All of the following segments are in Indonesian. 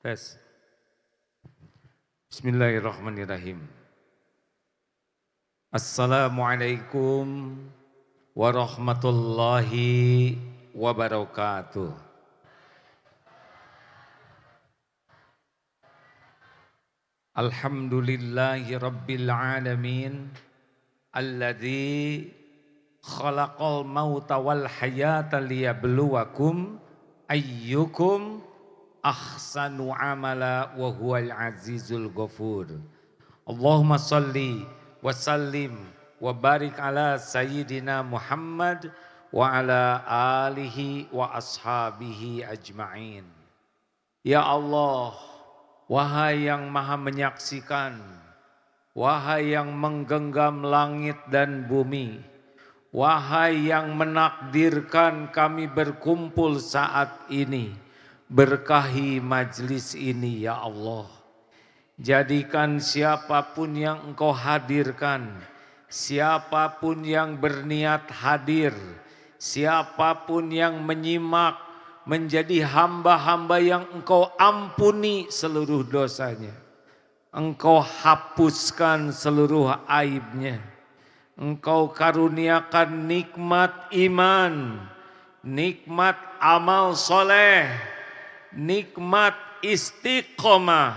Tes. Bismillahirrahmanirrahim. Assalamualaikum warahmatullahi wabarakatuh. Alhamdulillahi rabbil alamin. Alladzi khalaqal mauta wal hayata liyabluwakum ayyukum ahsanu amala wa huwal azizul ghafur. Allahumma salli wa sallim wa barik ala sayyidina Muhammad wa ala alihi wa ashabihi ajma'in. Ya Allah, wahai yang maha menyaksikan, wahai yang menggenggam langit dan bumi, wahai yang menakdirkan kami berkumpul saat ini, berkahi majlis ini ya Allah. Jadikan siapapun yang Engkau hadirkan, siapapun yang berniat hadir, siapapun yang menyimak menjadi hamba-hamba yang Engkau ampuni seluruh dosanya. Engkau hapuskan seluruh aibnya. Engkau karuniakan nikmat iman, nikmat amal soleh, nikmat istiqomah,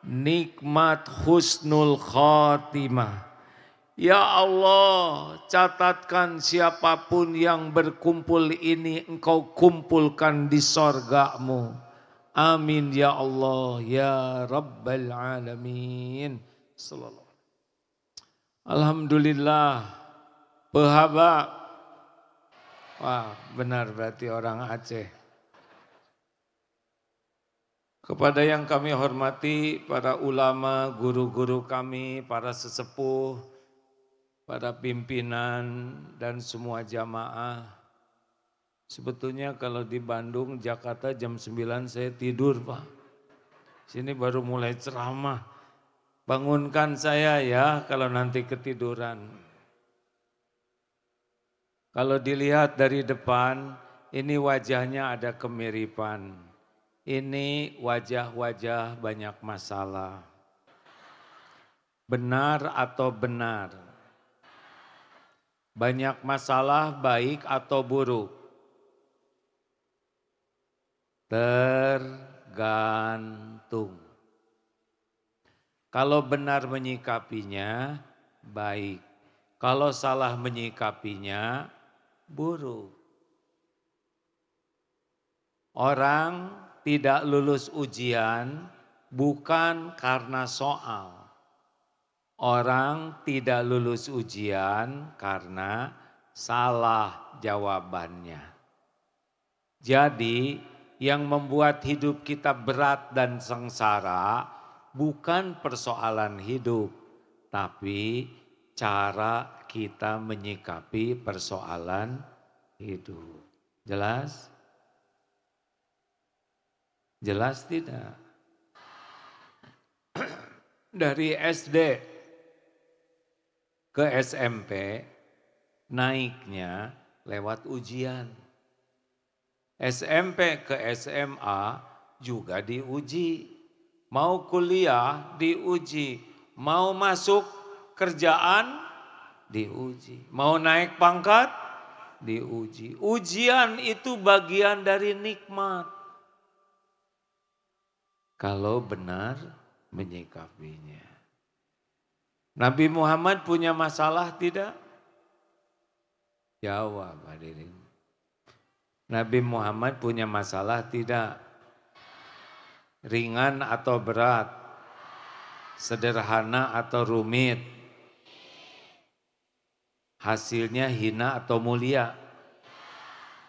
nikmat husnul khatimah. Ya Allah, catatkan siapapun yang berkumpul ini Engkau kumpulkan di sorgamu. Amin ya Allah ya Rabbal Alamin. Sallallahu. Alhamdulillah, pehaba. Wah, benar berarti orang Aceh. Kepada yang kami hormati, para ulama, guru-guru kami, para sesepuh, para pimpinan, dan semua jamaah. Sebetulnya kalau di Bandung, Jakarta jam 9 saya tidur Pak. Sini baru mulai ceramah. Bangunkan saya ya kalau nanti ketiduran. Kalau dilihat dari depan, ini wajahnya ada kemiripan. Ini wajah-wajah banyak masalah. Benar atau benar? Banyak masalah baik atau buruk? Tergantung. Kalau benar menyikapinya, baik. Kalau salah menyikapinya, buruk. Orang tidak lulus ujian bukan karena soal. Orang tidak lulus ujian karena salah jawabannya. Jadi yang membuat hidup kita berat dan sengsara bukan persoalan hidup, tapi cara kita menyikapi persoalan hidup. Jelas? Jelas tidak? Dari SD ke SMP naiknya lewat ujian. SMP ke SMA juga diuji. Mau kuliah diuji. Mau masuk kerjaan diuji. Mau naik pangkat diuji. Ujian itu bagian dari nikmat. Kalau benar menyikapinya. Nabi Muhammad punya masalah tidak? Jawab hadirin. Nabi Muhammad punya masalah tidak? Ringan atau berat? Sederhana atau rumit? Hasilnya hina atau mulia?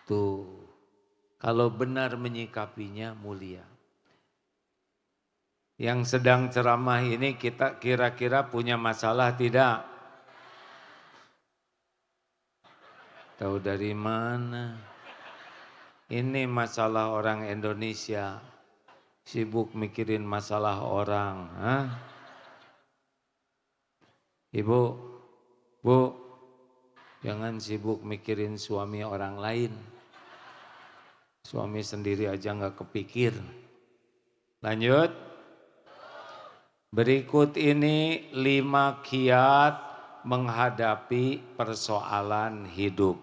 Tuh, kalau benar menyikapinya mulia. Yang sedang ceramah ini kita kira-kira punya masalah tidak? Tahu dari mana? Ini masalah orang Indonesia. Sibuk mikirin masalah orang. Hah? Ibu, Bu, jangan sibuk mikirin suami orang lain. Suami sendiri aja nggak kepikir. Lanjut. Berikut ini 5 kiat menghadapi persoalan hidup.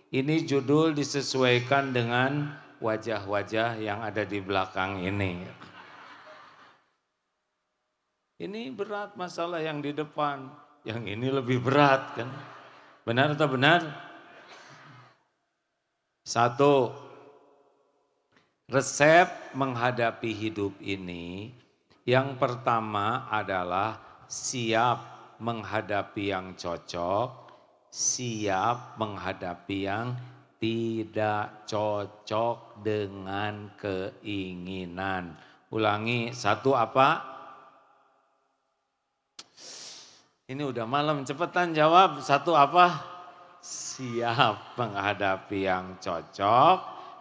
Ini judul disesuaikan dengan wajah-wajah yang ada di belakang ini. Ini berat masalah yang di depan, yang ini lebih berat kan. Benar atau benar? 1. Resep menghadapi hidup ini, yang pertama adalah siap menghadapi yang cocok, siap menghadapi yang tidak cocok dengan keinginan. Ulangi, 1 apa? Ini udah malam, cepetan jawab. 1 apa? Siap menghadapi yang cocok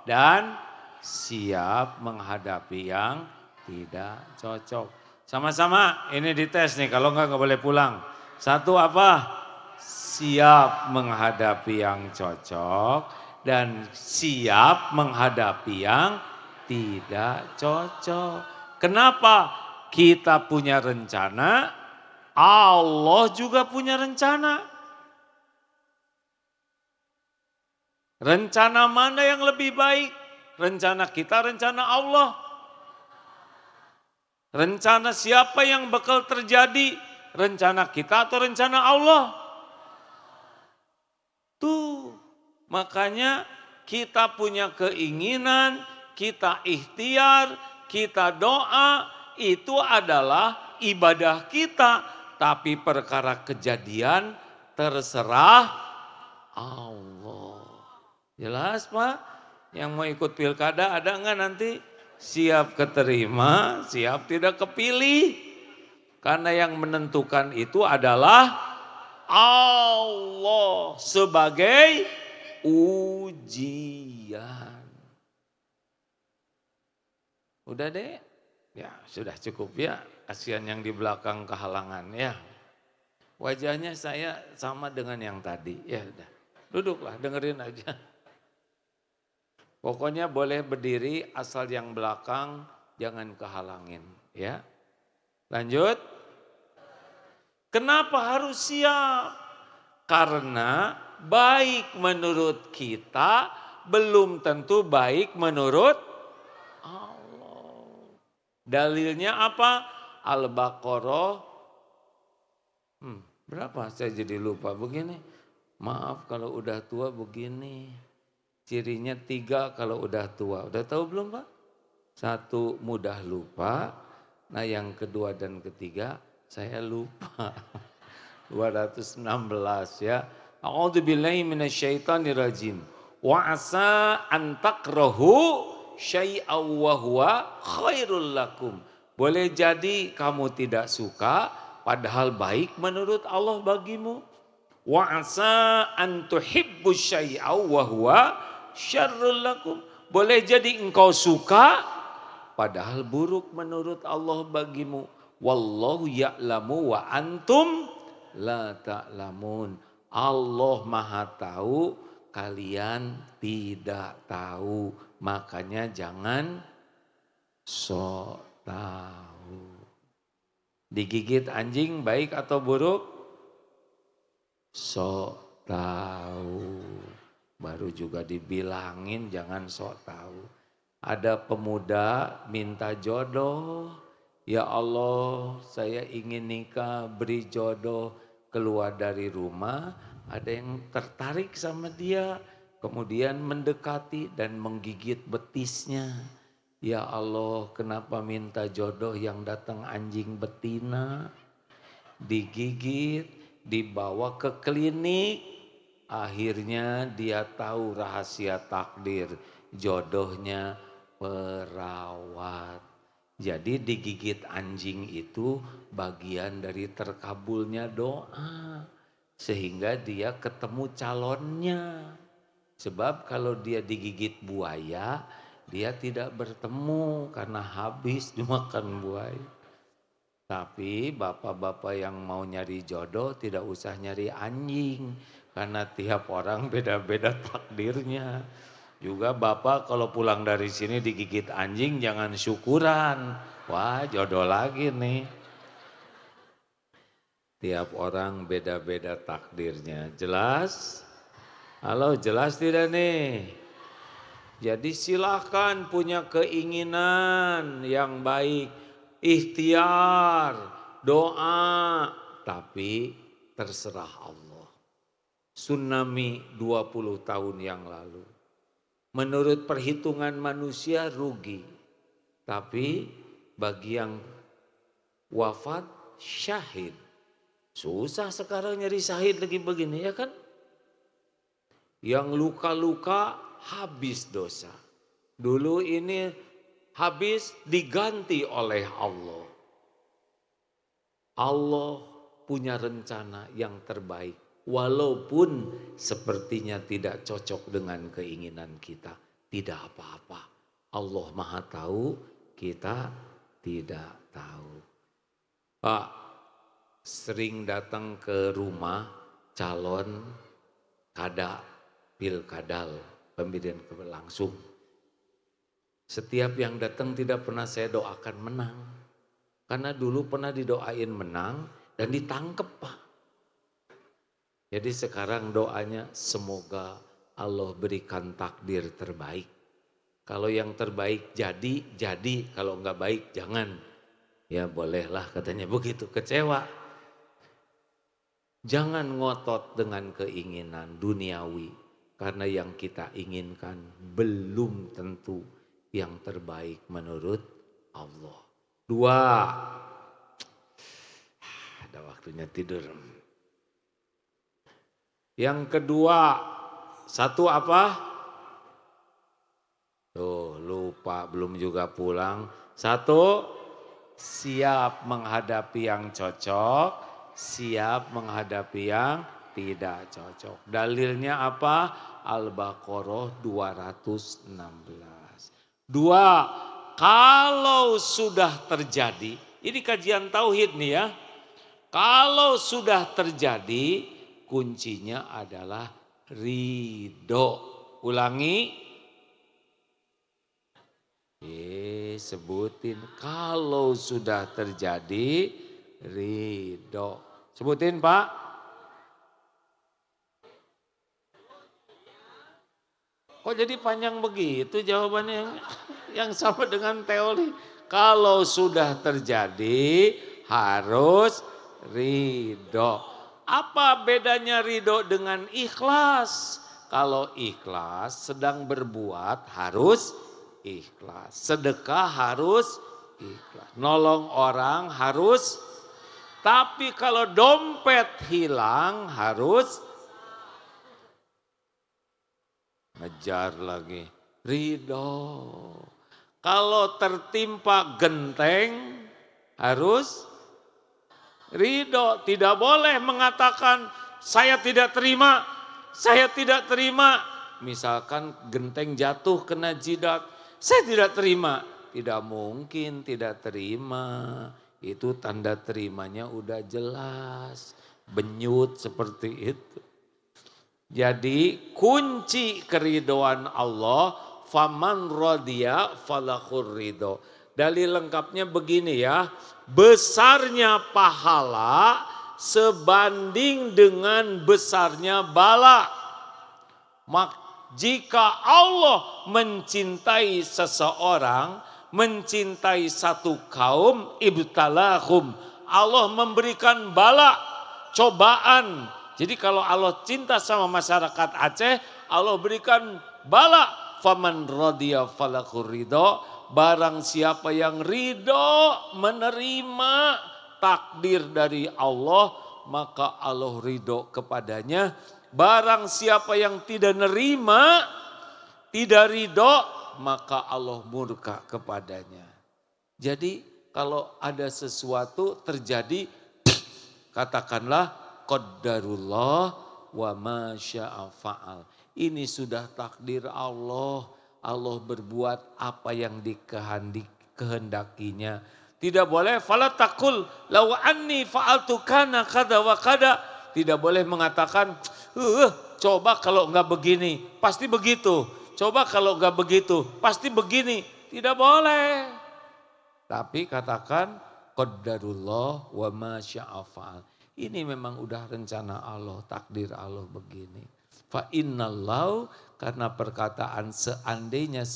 dan siap menghadapi yang tidak cocok. Sama-sama ini dites nih, kalau enggak boleh pulang. 1 apa? Siap menghadapi yang cocok dan siap menghadapi yang tidak cocok. Kenapa? Kita punya rencana, Allah juga punya rencana. Rencana mana yang lebih baik? Rencana kita, rencana Allah. Rencana siapa yang bakal terjadi? Rencana kita atau rencana Allah? Tuh, makanya kita punya keinginan, kita ikhtiar, kita doa, itu adalah ibadah kita. Tapi perkara kejadian terserah Allah. Jelas Pak? Yang mau ikut pilkada ada enggak nanti? Siap keterima, siap tidak kepilih. Karena yang menentukan itu adalah Allah sebagai ujian. Udah deh? Ya sudah cukup ya. Kasihan yang di belakang kehalangan ya. Wajahnya saya sama dengan yang tadi. Ya udah. Duduklah, dengerin aja. Pokoknya boleh berdiri asal yang belakang jangan kehalangin ya. Lanjut. Kenapa harus siap? Karena baik menurut kita belum tentu baik menurut Allah. Dalilnya apa? Al-Baqarah. Berapa saya jadi lupa begini. Maaf kalau udah tua begini. Cirinya 3 kalau udah tua. Udah tahu belum Pak? 1 mudah lupa. Nah yang kedua dan ketiga saya lupa. 216 ya. A'udzubillahi minasyaitonirrajim. Wa asa an takrahu syai'aw wa huwa khairul lakum. Boleh jadi kamu tidak suka padahal baik menurut Allah bagimu. Wa asa an tuhibbu syai'aw wa huwa syarrul lakum. Boleh jadi engkau suka padahal buruk menurut Allah bagimu. Wallahu ya'lamu wa antum la ta'lamun. Allah Maha tahu, kalian tidak tahu. Makanya jangan sok tahu. Digigit anjing baik atau buruk? Sok tahu. Baru juga dibilangin jangan sok tahu. Ada pemuda minta jodoh. Ya Allah, saya ingin nikah, beri jodoh. Keluar dari rumah, ada yang tertarik sama dia. Kemudian mendekati dan menggigit betisnya. Ya Allah, kenapa minta jodoh yang datang anjing betina? Digigit, dibawa ke klinik. Akhirnya dia tahu rahasia takdir, jodohnya perawat. Jadi digigit anjing itu bagian dari terkabulnya doa. Sehingga dia ketemu calonnya. Sebab kalau dia digigit buaya, dia tidak bertemu karena habis dimakan buaya. Tapi bapak-bapak yang mau nyari jodoh tidak usah nyari anjing. Karena tiap orang beda-beda takdirnya. Juga bapak kalau pulang dari sini digigit anjing jangan syukuran. Wah, jodoh lagi nih. Tiap orang beda-beda takdirnya. Jelas? Halo, jelas tidak nih? Jadi silahkan punya keinginan yang baik, ikhtiar, doa, tapi terserah Allah. Tsunami 20 tahun yang lalu. Menurut perhitungan manusia rugi, tapi bagi yang wafat syahid. Susah sekarang nyari syahid lagi begini ya kan? Yang luka-luka habis dosa. Dulu ini habis diganti oleh Allah. Allah punya rencana yang terbaik. Walaupun sepertinya tidak cocok dengan keinginan kita. Tidak apa-apa. Allah Maha Tahu, kita tidak tahu. Pak, sering datang ke rumah calon kada pilkadal pemilihan langsung. Setiap yang datang tidak pernah saya doakan menang. Karena dulu pernah didoain menang dan ditangkep Pak. Jadi sekarang doanya semoga Allah berikan takdir terbaik. Kalau yang terbaik jadi. Kalau enggak baik jangan. Ya bolehlah katanya begitu, kecewa. Jangan ngotot dengan keinginan duniawi. Karena yang kita inginkan belum tentu yang terbaik menurut Allah. 2. Ada waktunya tidur. Yang kedua, 1 apa? Tuh lupa belum juga pulang. 1, siap menghadapi yang cocok, siap menghadapi yang tidak cocok. Dalilnya apa? Al-Baqarah 216. 2, kalau sudah terjadi, ini kajian tauhid nih ya. Kalau sudah terjadi, kuncinya adalah ridho. Ulangi. Sebutin. Kalau sudah terjadi, ridho. Sebutin Pak. Kok jadi panjang begitu jawabannya yang sama dengan teori. Kalau sudah terjadi harus ridho. Apa bedanya ridho dengan ikhlas? Kalau ikhlas sedang berbuat harus ikhlas. Sedekah harus ikhlas. Nolong orang harus. Tapi kalau dompet hilang harus ngejar lagi. Ridho. Kalau tertimpa genteng harus ridho. Tidak boleh mengatakan saya tidak terima. Saya tidak terima. Misalkan genteng jatuh kena jidat. Saya tidak terima. Tidak mungkin tidak terima. Itu tanda terimanya udah jelas. Benyut seperti itu. Jadi kunci keridoan Allah, faman radiya falahur ridho. Dalil lengkapnya begini ya, besarnya pahala sebanding dengan besarnya bala. Jika Allah mencintai seseorang, mencintai satu kaum, ibtalahum, Allah memberikan bala, cobaan. Jadi kalau Allah cinta sama masyarakat Aceh, Allah berikan bala. Faman radiya falahur ridho. Barang siapa yang ridho menerima takdir dari Allah, maka Allah ridho kepadanya. Barang siapa yang tidak nerima, tidak ridho, maka Allah murka kepadanya. Jadi kalau ada sesuatu terjadi, katakanlah qaddarullah wa ma syaa fa'al. Ini sudah takdir Allah. Allah berbuat apa yang dikehendakinya. Tidak boleh fala taqul law anni fa'altu kana kada wa kada. Tidak boleh mengatakan coba kalau enggak begini pasti begitu. Coba kalau enggak begitu pasti begini. Tidak boleh. Tapi katakan qadarullah wa ma syaa fa'al. Ini memang udah rencana Allah, takdir Allah begini. Fa innallahu, karena perkataan seandainya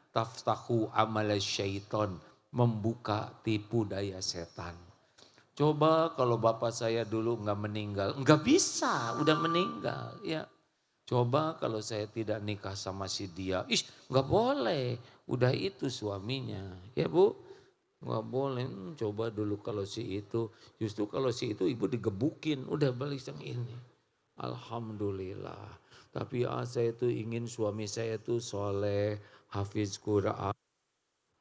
taftahu amal syaiton, membuka tipu daya setan. Coba kalau bapak saya dulu enggak meninggal, enggak bisa, udah meninggal ya. Coba kalau saya tidak nikah sama si dia, enggak boleh, udah itu suaminya. Ya Bu, enggak boleh, coba dulu kalau si itu, justru kalau si itu ibu digebukin, udah balik yang ini. Alhamdulillah, tapi saya itu ingin suami saya itu soleh, hafiz Quran,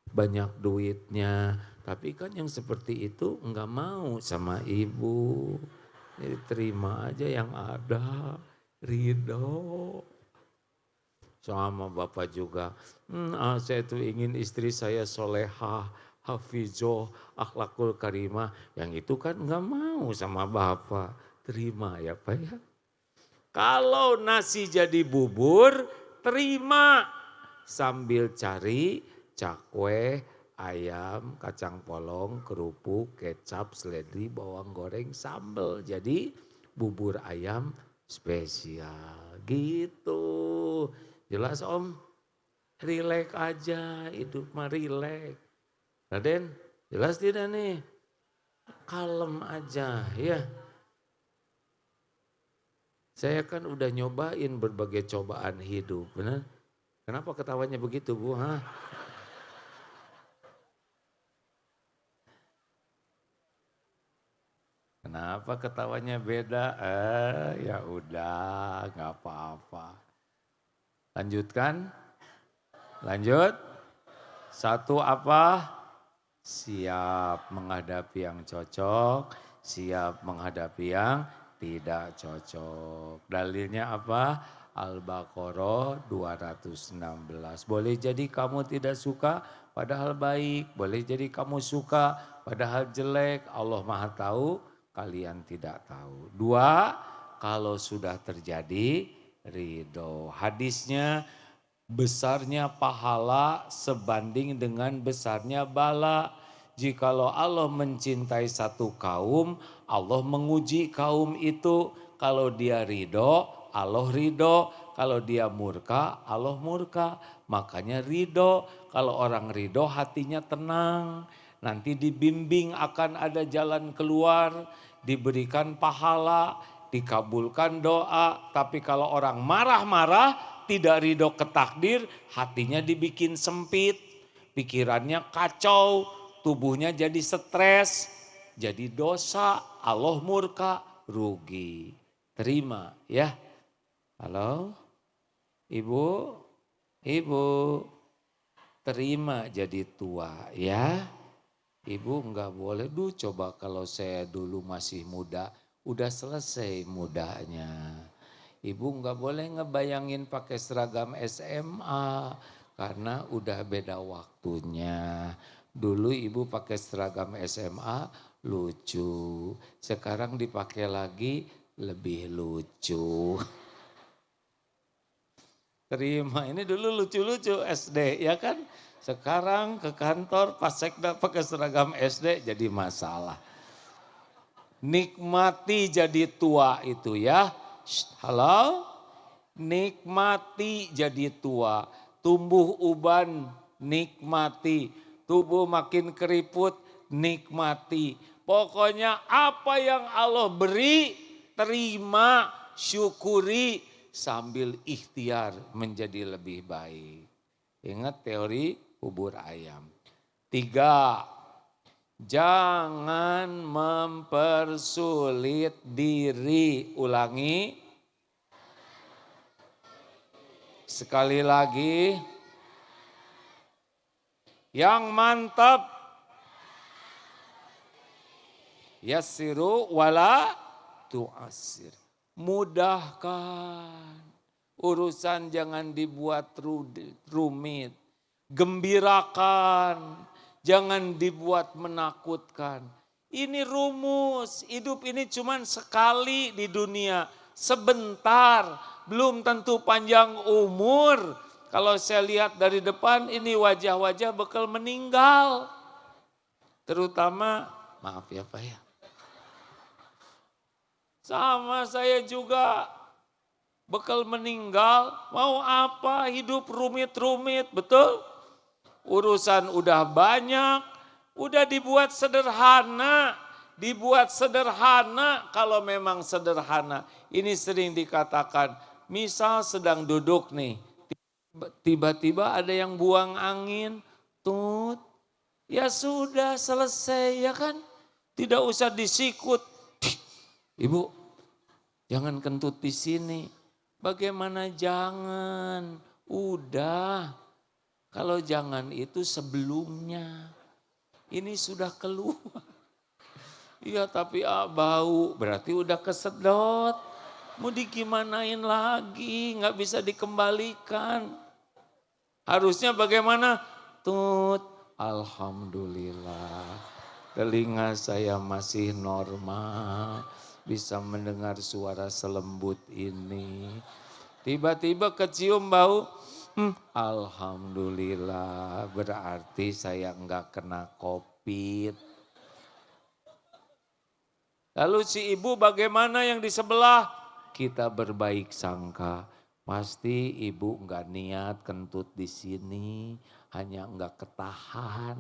banyak duitnya. Tapi kan yang seperti itu enggak mau sama ibu. Jadi terima aja yang ada, ridho. Sama bapak juga, saya tuh ingin istri saya solehah, hafizoh, akhlakul karimah. Yang itu kan enggak mau sama bapak. Terima ya Pak ya. Kalau nasi jadi bubur, terima. Sambil cari cakwe, ayam, kacang polong, kerupuk, kecap, seledri, bawang goreng, sambal. Jadi bubur ayam spesial gitu. Jelas Om? Rileks aja, hidup mah rileks. Raden, jelas tidak nih? Kalem aja ya. Saya kan udah nyobain berbagai cobaan hidup, benar? Kenapa ketawanya begitu Bu? Hah? Kenapa ketawanya beda? Ya udah, nggak apa-apa. Lanjutkan, lanjut. Satu apa? Siap menghadapi yang cocok, siap menghadapi yang tidak cocok. Dalilnya apa? Al-Baqarah 216. Boleh jadi kamu tidak suka padahal baik, boleh jadi kamu suka padahal jelek. Allah Maha tahu, kalian tidak tahu. Dua, kalau sudah terjadi ridho. Hadisnya, besarnya pahala sebanding dengan besarnya bala. Jikalau Allah mencintai satu kaum, Allah menguji kaum itu. Kalau dia ridho, Allah ridho. Kalau dia murka, Allah murka. Makanya ridho. Kalau orang ridho hatinya tenang. Nanti dibimbing akan ada jalan keluar, diberikan pahala, dikabulkan doa. Tapi kalau orang marah-marah, tidak ridho ke takdir, hatinya dibikin sempit, pikirannya kacau, tubuhnya jadi stres, jadi dosa, Allah murka, rugi. Terima ya. Halo, Ibu, Ibu, terima jadi tua ya. Ibu enggak boleh, coba kalau saya dulu masih muda, udah selesai mudanya. Ibu enggak boleh ngebayangin pakai seragam SMA karena udah beda waktunya. Dulu ibu pakai seragam SMA lucu, sekarang dipakai lagi lebih lucu. Terima, ini dulu lucu-lucu SD ya kan. Sekarang ke kantor pas sekda pakai seragam SD jadi masalah. Nikmati jadi tua itu ya. Halo? Nikmati jadi tua. Tumbuh uban, nikmati. Tubuh makin keriput, nikmati. Pokoknya apa yang Allah beri, terima, syukuri, sambil ikhtiar menjadi lebih baik. Ingat teori bubur ayam. 3, jangan mempersulit diri. Ulangi. Sekali lagi. Yang mantap. Yassiru wala tu'assir. Mudahkan. Urusan jangan dibuat rumit. Gembirakan. Jangan dibuat menakutkan. Ini rumus. Hidup ini cuma sekali di dunia. Sebentar. Belum tentu panjang umur. Kalau saya lihat dari depan ini wajah-wajah bakal meninggal. Terutama, maaf ya Pak ya. Sama saya juga bekal meninggal, mau apa hidup rumit-rumit, betul? Urusan udah banyak, udah dibuat sederhana. Dibuat sederhana kalau memang sederhana. Ini sering dikatakan, misal sedang duduk nih, tiba-tiba ada yang buang angin, tut, ya sudah selesai ya kan. Tidak usah disikut. Ibu, jangan kentut di sini. Bagaimana jangan? Udah. Kalau jangan itu sebelumnya. Ini sudah keluar. Iya tapi bau, berarti udah kesedot. Mau digimanain lagi, nggak bisa dikembalikan. Harusnya bagaimana? Tut, alhamdulillah. Telinga saya masih normal, bisa mendengar suara selembut ini. Tiba-tiba kecium bau, alhamdulillah berarti saya enggak kena COVID. Lalu si ibu bagaimana yang di sebelah? Kita berbaik sangka. Pasti ibu enggak niat kentut di sini, hanya enggak ketahan.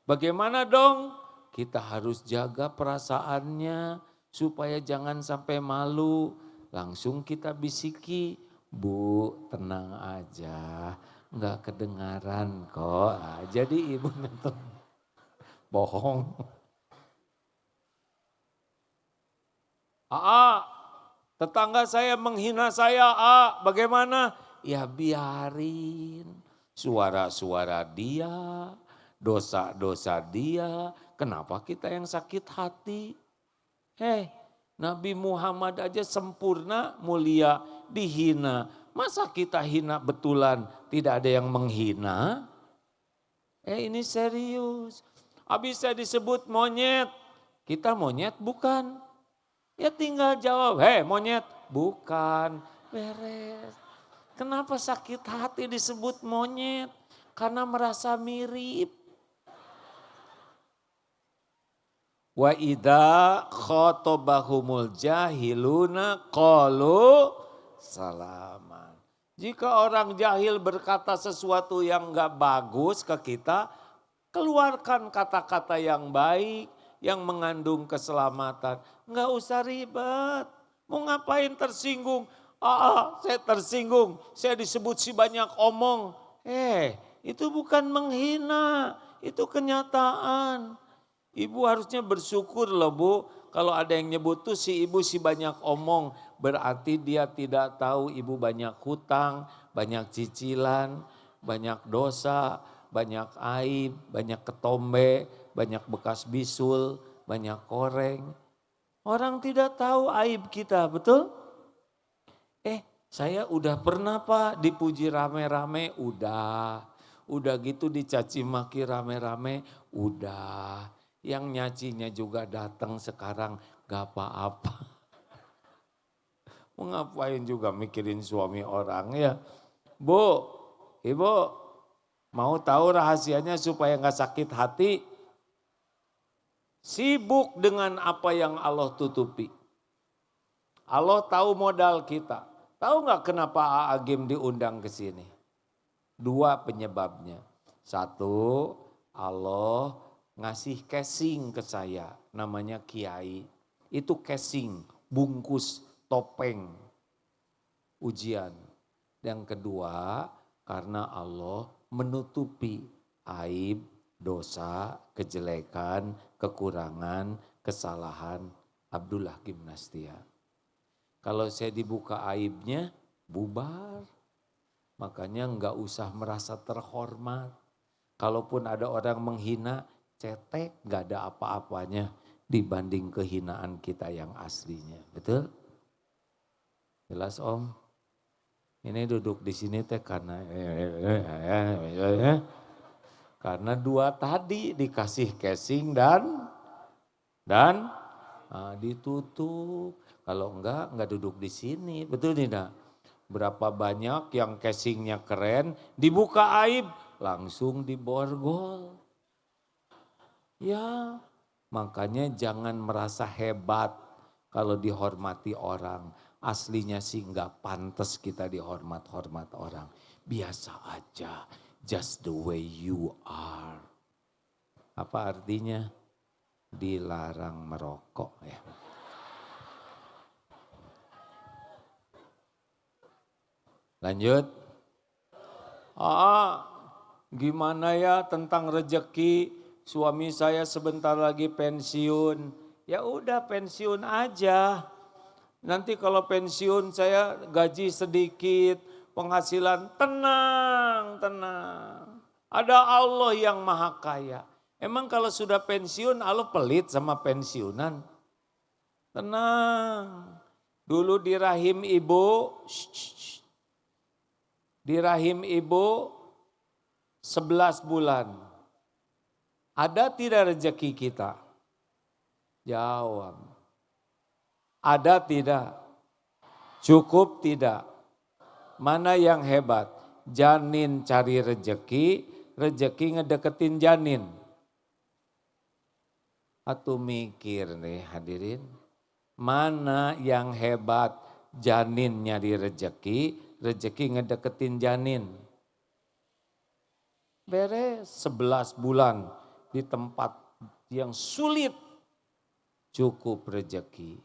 Bagaimana dong? Kita harus jaga perasaannya supaya jangan sampai malu. Langsung kita bisiki, Bu tenang aja, enggak kedengaran kok. Nah, jadi ibu nonton bohong. Tetangga saya menghina saya, bagaimana? Ya biarin, suara-suara dia, dosa-dosa dia, kenapa kita yang sakit hati? Nabi Muhammad aja sempurna, mulia, dihina. Masa kita hina betulan, tidak ada yang menghina? Ini serius. Habis saya disebut monyet, kita monyet bukan? Ya tinggal jawab, monyet, bukan, beres. Kenapa sakit hati disebut monyet? Karena merasa mirip. Wa idza khotobahumul jahiluna qalu salaman. Jika orang jahil berkata sesuatu yang enggak bagus ke kita, keluarkan kata-kata yang baik, yang mengandung keselamatan. Enggak usah ribet. Mau ngapain tersinggung? Saya tersinggung, saya disebut si banyak omong. Itu bukan menghina, itu kenyataan. Ibu harusnya bersyukur loh Bu, kalau ada yang nyebut tuh si ibu si banyak omong. Berarti dia tidak tahu ibu banyak hutang, banyak cicilan, banyak dosa, banyak aib, banyak ketombe, banyak bekas bisul, banyak koreng. Orang tidak tahu aib kita, betul? Saya udah pernah Pak dipuji rame-rame, udah. Udah gitu dicaci maki rame-rame, udah. Yang nyacinya juga datang sekarang gak apa-apa. Mau ngapain juga mikirin suami orang ya. Bu, Ibu, mau tahu rahasianya supaya gak sakit hati? Sibuk dengan apa yang Allah tutupi. Allah tahu modal kita. Tahu nggak kenapa Agim diundang ke sini? 2 penyebabnya. 1, Allah ngasih casing ke saya, namanya kiai. Itu casing, bungkus, topeng, ujian. Yang kedua, karena Allah menutupi aib, dosa, kejelekan, kekurangan, kesalahan Abdullah Gimnastia. Kalau saya dibuka aibnya, bubar. Makanya enggak usah merasa terhormat. Kalaupun ada orang menghina, cetek, enggak ada apa-apanya dibanding kehinaan kita yang aslinya. Betul? Jelas Om? Ini duduk di sini teh karena karena 2 tadi dikasih casing dan ditutup. Kalau enggak duduk di sini. Betul tidak? Berapa banyak yang casingnya keren, dibuka aib, langsung diborgol. Ya, makanya jangan merasa hebat kalau dihormati orang. Aslinya sih nggak pantas kita dihormat-hormat orang. Biasa aja, just the way you are. Apa artinya? Dilarang merokok ya. Lanjut. Gimana ya tentang rejeki? Suami saya sebentar lagi pensiun. Ya udah pensiun aja. Nanti kalau pensiun saya gaji sedikit, penghasilan tenang, tenang. Ada Allah yang maha kaya. Emang kalau sudah pensiun Allah pelit sama pensiunan? Tenang. Dulu di rahim ibu, di rahim ibu 11 bulan. Ada tidak rezeki kita? Jawab. Ada tidak? Cukup tidak? Mana yang hebat? Janin cari rezeki, rezeki ngedeketin janin. Atau mikir nih hadirin. Mana yang hebat? Janin nyari rezeki, rezeki ngedeketin janin. Beres 11 bulan di tempat yang sulit. Cukup rezeki.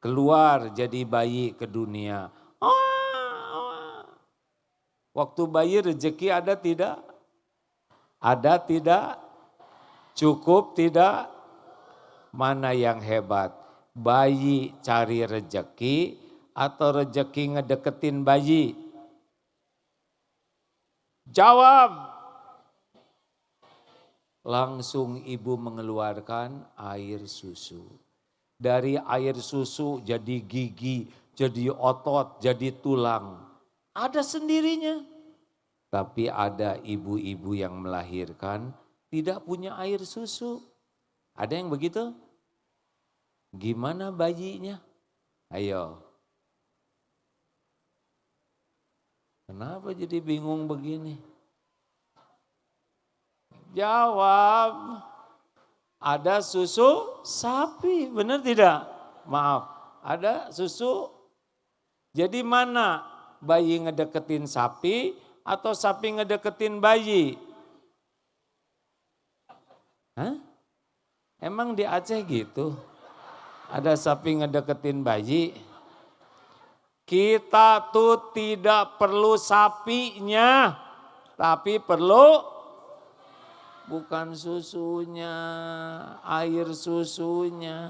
Keluar jadi bayi ke dunia. Waktu bayi rezeki ada tidak? Ada tidak? Cukup tidak? Mana yang hebat? Bayi cari rezeki atau rezeki ngedeketin bayi? Jawab. Langsung ibu mengeluarkan air susu. Dari air susu jadi gigi, jadi otot, jadi tulang. Ada sendirinya. Tapi ada ibu-ibu yang melahirkan tidak punya air susu. Ada yang begitu? Gimana bayinya? Ayo. Kenapa jadi bingung begini? Jawab. Ada susu sapi, benar tidak? Maaf, ada susu. Jadi mana bayi ngedeketin sapi atau sapi ngedeketin bayi? Hah? Emang di Aceh gitu? Ada sapi ngedeketin bayi? Kita tuh tidak perlu sapinya, tapi perlu bukan susunya, air susunya.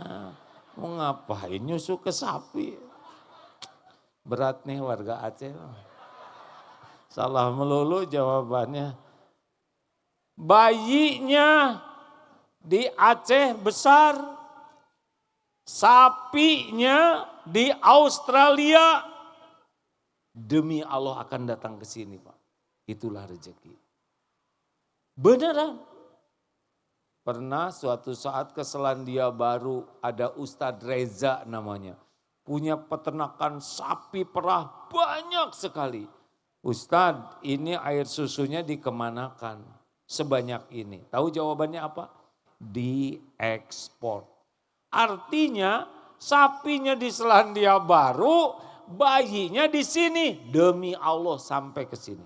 Mau ngapain nyusu ke sapi? Berat nih warga Aceh. Salah melulu jawabannya. Bayinya di Aceh besar, sapinya di Australia. Demi Allah akan datang ke sini Pak. Itulah rezeki. Beneran. Pernah suatu saat ke Selandia Baru ada Ustadz Reza namanya. Punya peternakan sapi perah banyak sekali. Ustadz ini air susunya dikemanakan sebanyak ini. Tahu jawabannya apa? Diekspor. Artinya sapinya di Selandia Baru, bayinya di sini. Demi Allah sampai ke sini.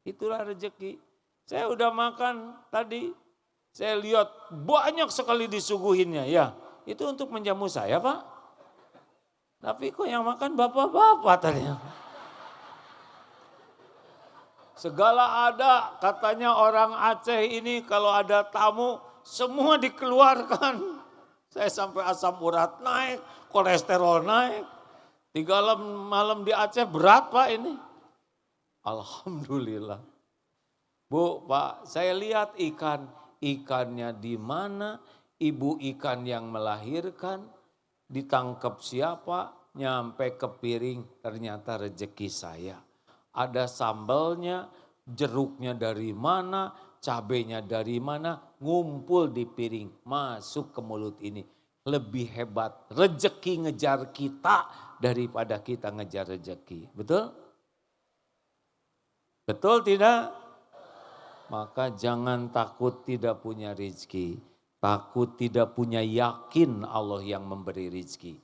Itulah rezeki. Saya udah makan tadi, saya lihat banyak sekali disuguhinnya ya. Itu untuk menjamu saya Pak. Tapi kok yang makan bapak-bapak tadi. Segala ada, katanya orang Aceh ini kalau ada tamu semua dikeluarkan. Saya sampai asam urat naik, kolesterol naik. 3 malam di Aceh berat Pak ini. Alhamdulillah. Bu, Pak, saya lihat ikannya di mana, ibu ikan yang melahirkan, ditangkap siapa, nyampe ke piring, ternyata rezeki saya. Ada sambalnya, jeruknya dari mana, cabenya dari mana, ngumpul di piring, masuk ke mulut ini. Lebih hebat rezeki ngejar kita daripada kita ngejar rezeki. Betul? Betul tidak? Maka jangan takut tidak punya rezeki. Takut tidak punya yakin Allah yang memberi rezeki.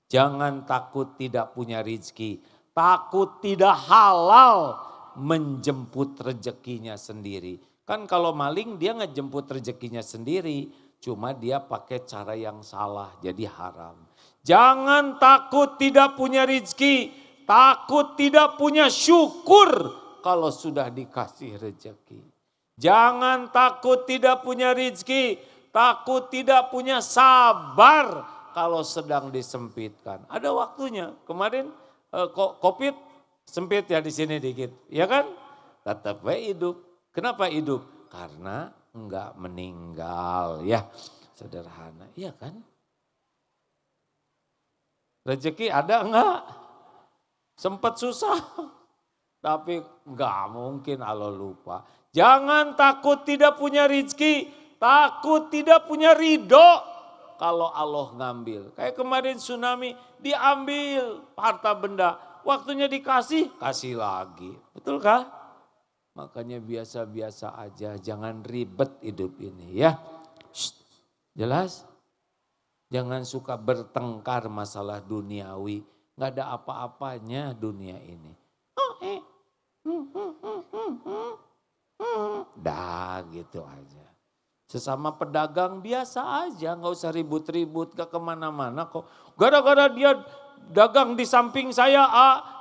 Jangan takut tidak punya rezeki. Takut tidak halal menjemput rezekinya sendiri. Kan kalau maling dia ngejemput rezekinya sendiri. Cuma dia pakai cara yang salah jadi haram. Jangan takut tidak punya rezeki. Takut tidak punya syukur kalau sudah dikasih rezeki. Jangan takut tidak punya rezeki. Takut tidak punya sabar kalau sedang disempitkan. Ada waktunya. Kemarin COVID sempit ya di sini dikit. Ya kan? Tetap hidup. Kenapa hidup? Karena enggak meninggal ya. Sederhana. Iya kan? Rezeki ada enggak? Sempat susah. Tapi enggak mungkin Allah lupa. Jangan takut tidak punya rezeki. Takut tidak punya ridho kalau Allah ngambil. Kayak kemarin tsunami diambil harta benda. Waktunya dikasih, kasih lagi. Betul kah? Makanya biasa-biasa aja, jangan ribet hidup ini ya. Shh, jelas? Jangan suka bertengkar masalah duniawi. Gak ada apa-apanya dunia ini. Dah gitu aja. Sesama pedagang biasa aja, nggak usah ribut-ribut, gak kemana-mana kok. Gara-gara dia dagang di samping saya,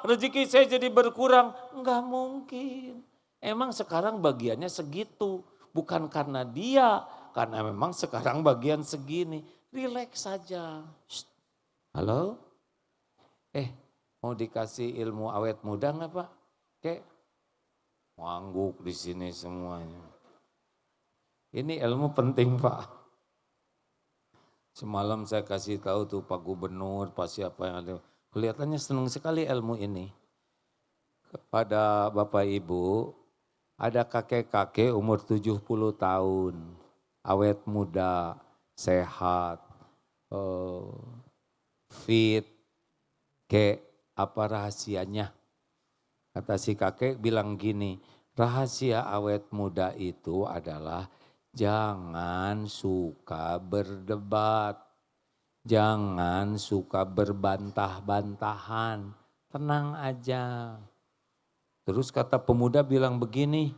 rezeki saya jadi berkurang. Nggak mungkin. Emang sekarang bagiannya segitu, bukan karena dia, karena memang sekarang bagian segini. Relax saja. Halo? Mau dikasih ilmu awet muda nggak Pak? Ngangguk di sini semuanya. Ini ilmu penting Pak. Semalam saya kasih tahu tuh Pak Gubernur, Pak siapa yang ada. Kelihatannya senang sekali ilmu ini. Kepada Bapak Ibu, ada kakek-kakek umur 70 tahun. Awet muda, sehat, fit. Apa rahasianya? Kata si kakek bilang gini, rahasia awet muda itu adalah jangan suka berdebat, jangan suka berbantah-bantahan, tenang aja. Terus kata pemuda bilang begini,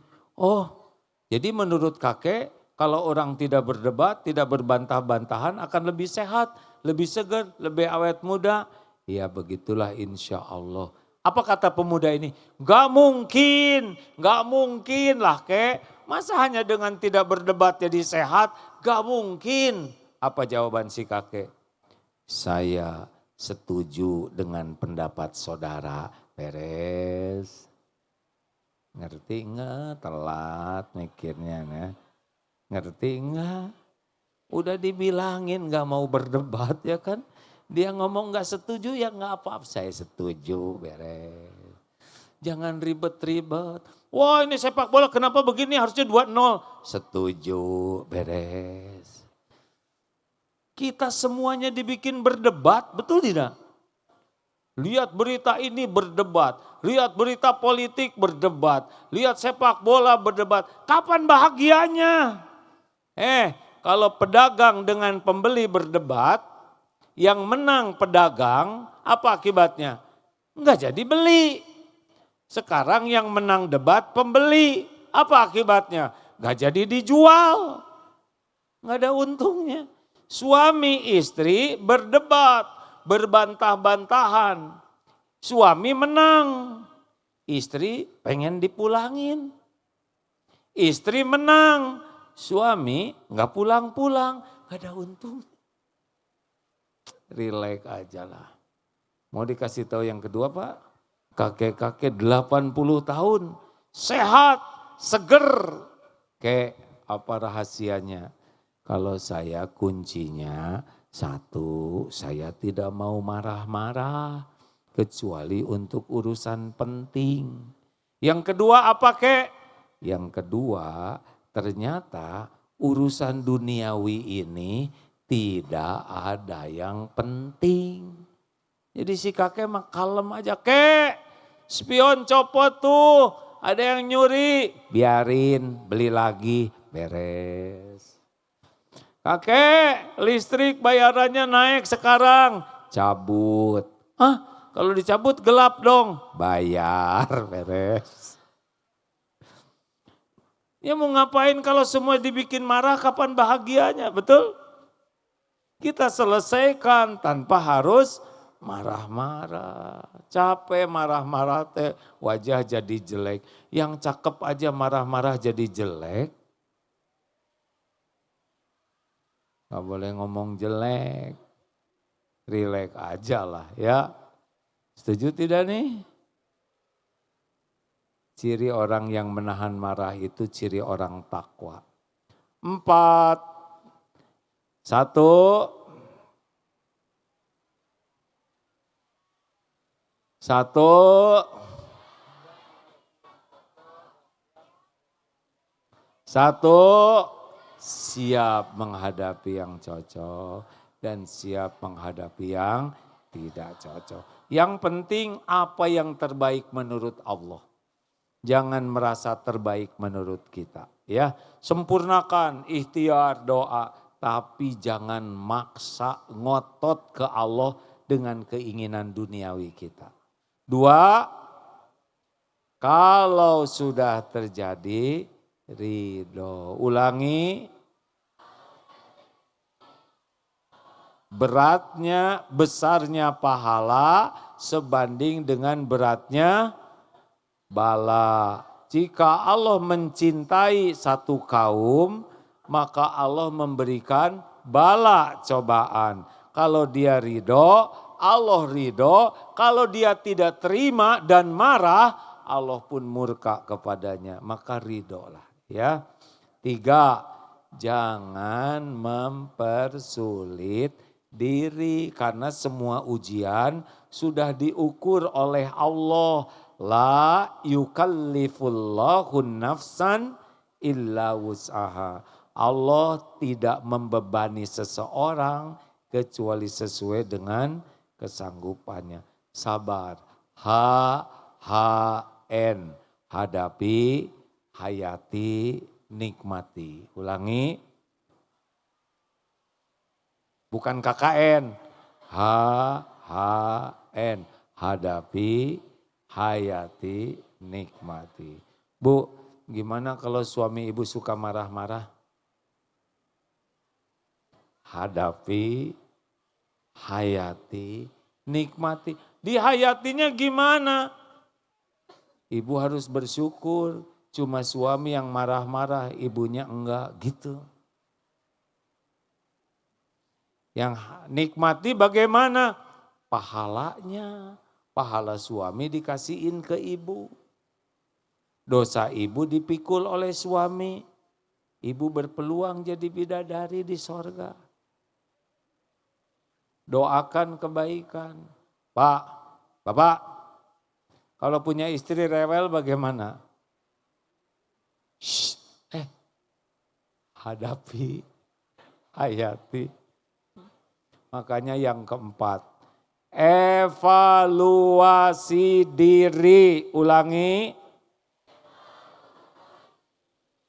jadi menurut kakek kalau orang tidak berdebat, tidak berbantah-bantahan akan lebih sehat, lebih segar, lebih awet muda. Ya begitulah insya Allah. Apa kata pemuda ini? Gak mungkin lah Masa hanya dengan tidak berdebat jadi sehat? Gak mungkin. Apa jawaban si kakek? Saya setuju dengan pendapat saudara. Beres. Ngerti enggak? Telat mikirnya. Ya. Ngerti enggak? Udah dibilangin gak mau berdebat ya kan? Dia ngomong gak setuju ya gak apa-apa. Saya setuju, beres. Jangan ribet-ribet. Wah ini sepak bola kenapa begini harusnya 2-0. Setuju, beres. Kita semuanya dibikin berdebat, betul tidak? Lihat berita ini berdebat. Lihat berita politik berdebat. Lihat sepak bola berdebat. Kapan bahagianya? Kalau pedagang dengan pembeli berdebat, yang menang pedagang, apa akibatnya? Enggak jadi beli. Sekarang yang menang debat pembeli, apa akibatnya? Enggak jadi dijual. Enggak ada untungnya. Suami istri berdebat, berbantah-bantahan. Suami menang, istri pengen dipulangin. Istri menang, suami enggak pulang-pulang, enggak ada untungnya. Relax aja lah. Mau dikasih tahu yang kedua Pak? Kakek-kakek 80 tahun, sehat, seger. Apa rahasianya? Kalau saya kuncinya satu, saya tidak mau marah-marah. Kecuali untuk urusan penting. Yang kedua apa Yang kedua ternyata urusan duniawi ini tidak ada yang penting. Jadi si kakek mah kalem aja. Spion copot tuh. ada yang nyuri, biarin, beli lagi, beres. Kakek, listrik bayarannya naik sekarang, cabut. Hah, kalau dicabut gelap dong, bayar, beres. Ya mau ngapain kalau semua dibikin marah, kapan bahagianya, betul? Kita selesaikan tanpa harus marah-marah. Capek marah-marah teh wajah jadi jelek. Yang cakep aja marah-marah jadi jelek. Gak boleh ngomong jelek. Rileks aja lah ya. Setuju tidak nih? Ciri orang yang menahan marah itu ciri orang takwa. 4. 1. Siap menghadapi yang cocok dan siap menghadapi yang tidak cocok. Yang penting apa yang terbaik menurut Allah. Jangan merasa terbaik menurut kita. Ya, sempurnakan ikhtiar doa, tapi jangan maksa ngotot ke Allah dengan keinginan duniawi kita. 2, kalau sudah terjadi ridho. Ulangi, beratnya, besarnya pahala sebanding dengan beratnya bala. Jika Allah mencintai satu kaum, maka Allah memberikan bala cobaan. Kalau dia ridho, Allah ridho. Kalau dia tidak terima dan marah, Allah pun murka kepadanya. Maka ridholah ya. 3, jangan mempersulit diri karena semua ujian sudah diukur oleh Allah. La yukallifullahu nafsan illa wus'aha. Allah tidak membebani seseorang kecuali sesuai dengan kesanggupannya. Sabar. HHN. Hadapi, hayati, nikmati. Ulangi. Bukan KKN. HHN. Hadapi, hayati, nikmati. Bu, gimana kalau suami ibu suka marah-marah? Hadapi, hayati, nikmati. Dihayatinya gimana? Ibu harus bersyukur, cuma suami yang marah-marah, ibunya enggak gitu. Yang nikmati bagaimana? Pahalanya. Pahala suami dikasihin ke ibu. Dosa ibu dipikul oleh suami. Ibu berpeluang jadi bidadari di sorga. Doakan kebaikan. Pak, Bapak, kalau punya istri rewel bagaimana? Shh, hadapi, hayati. Makanya yang keempat, evaluasi diri. Ulangi.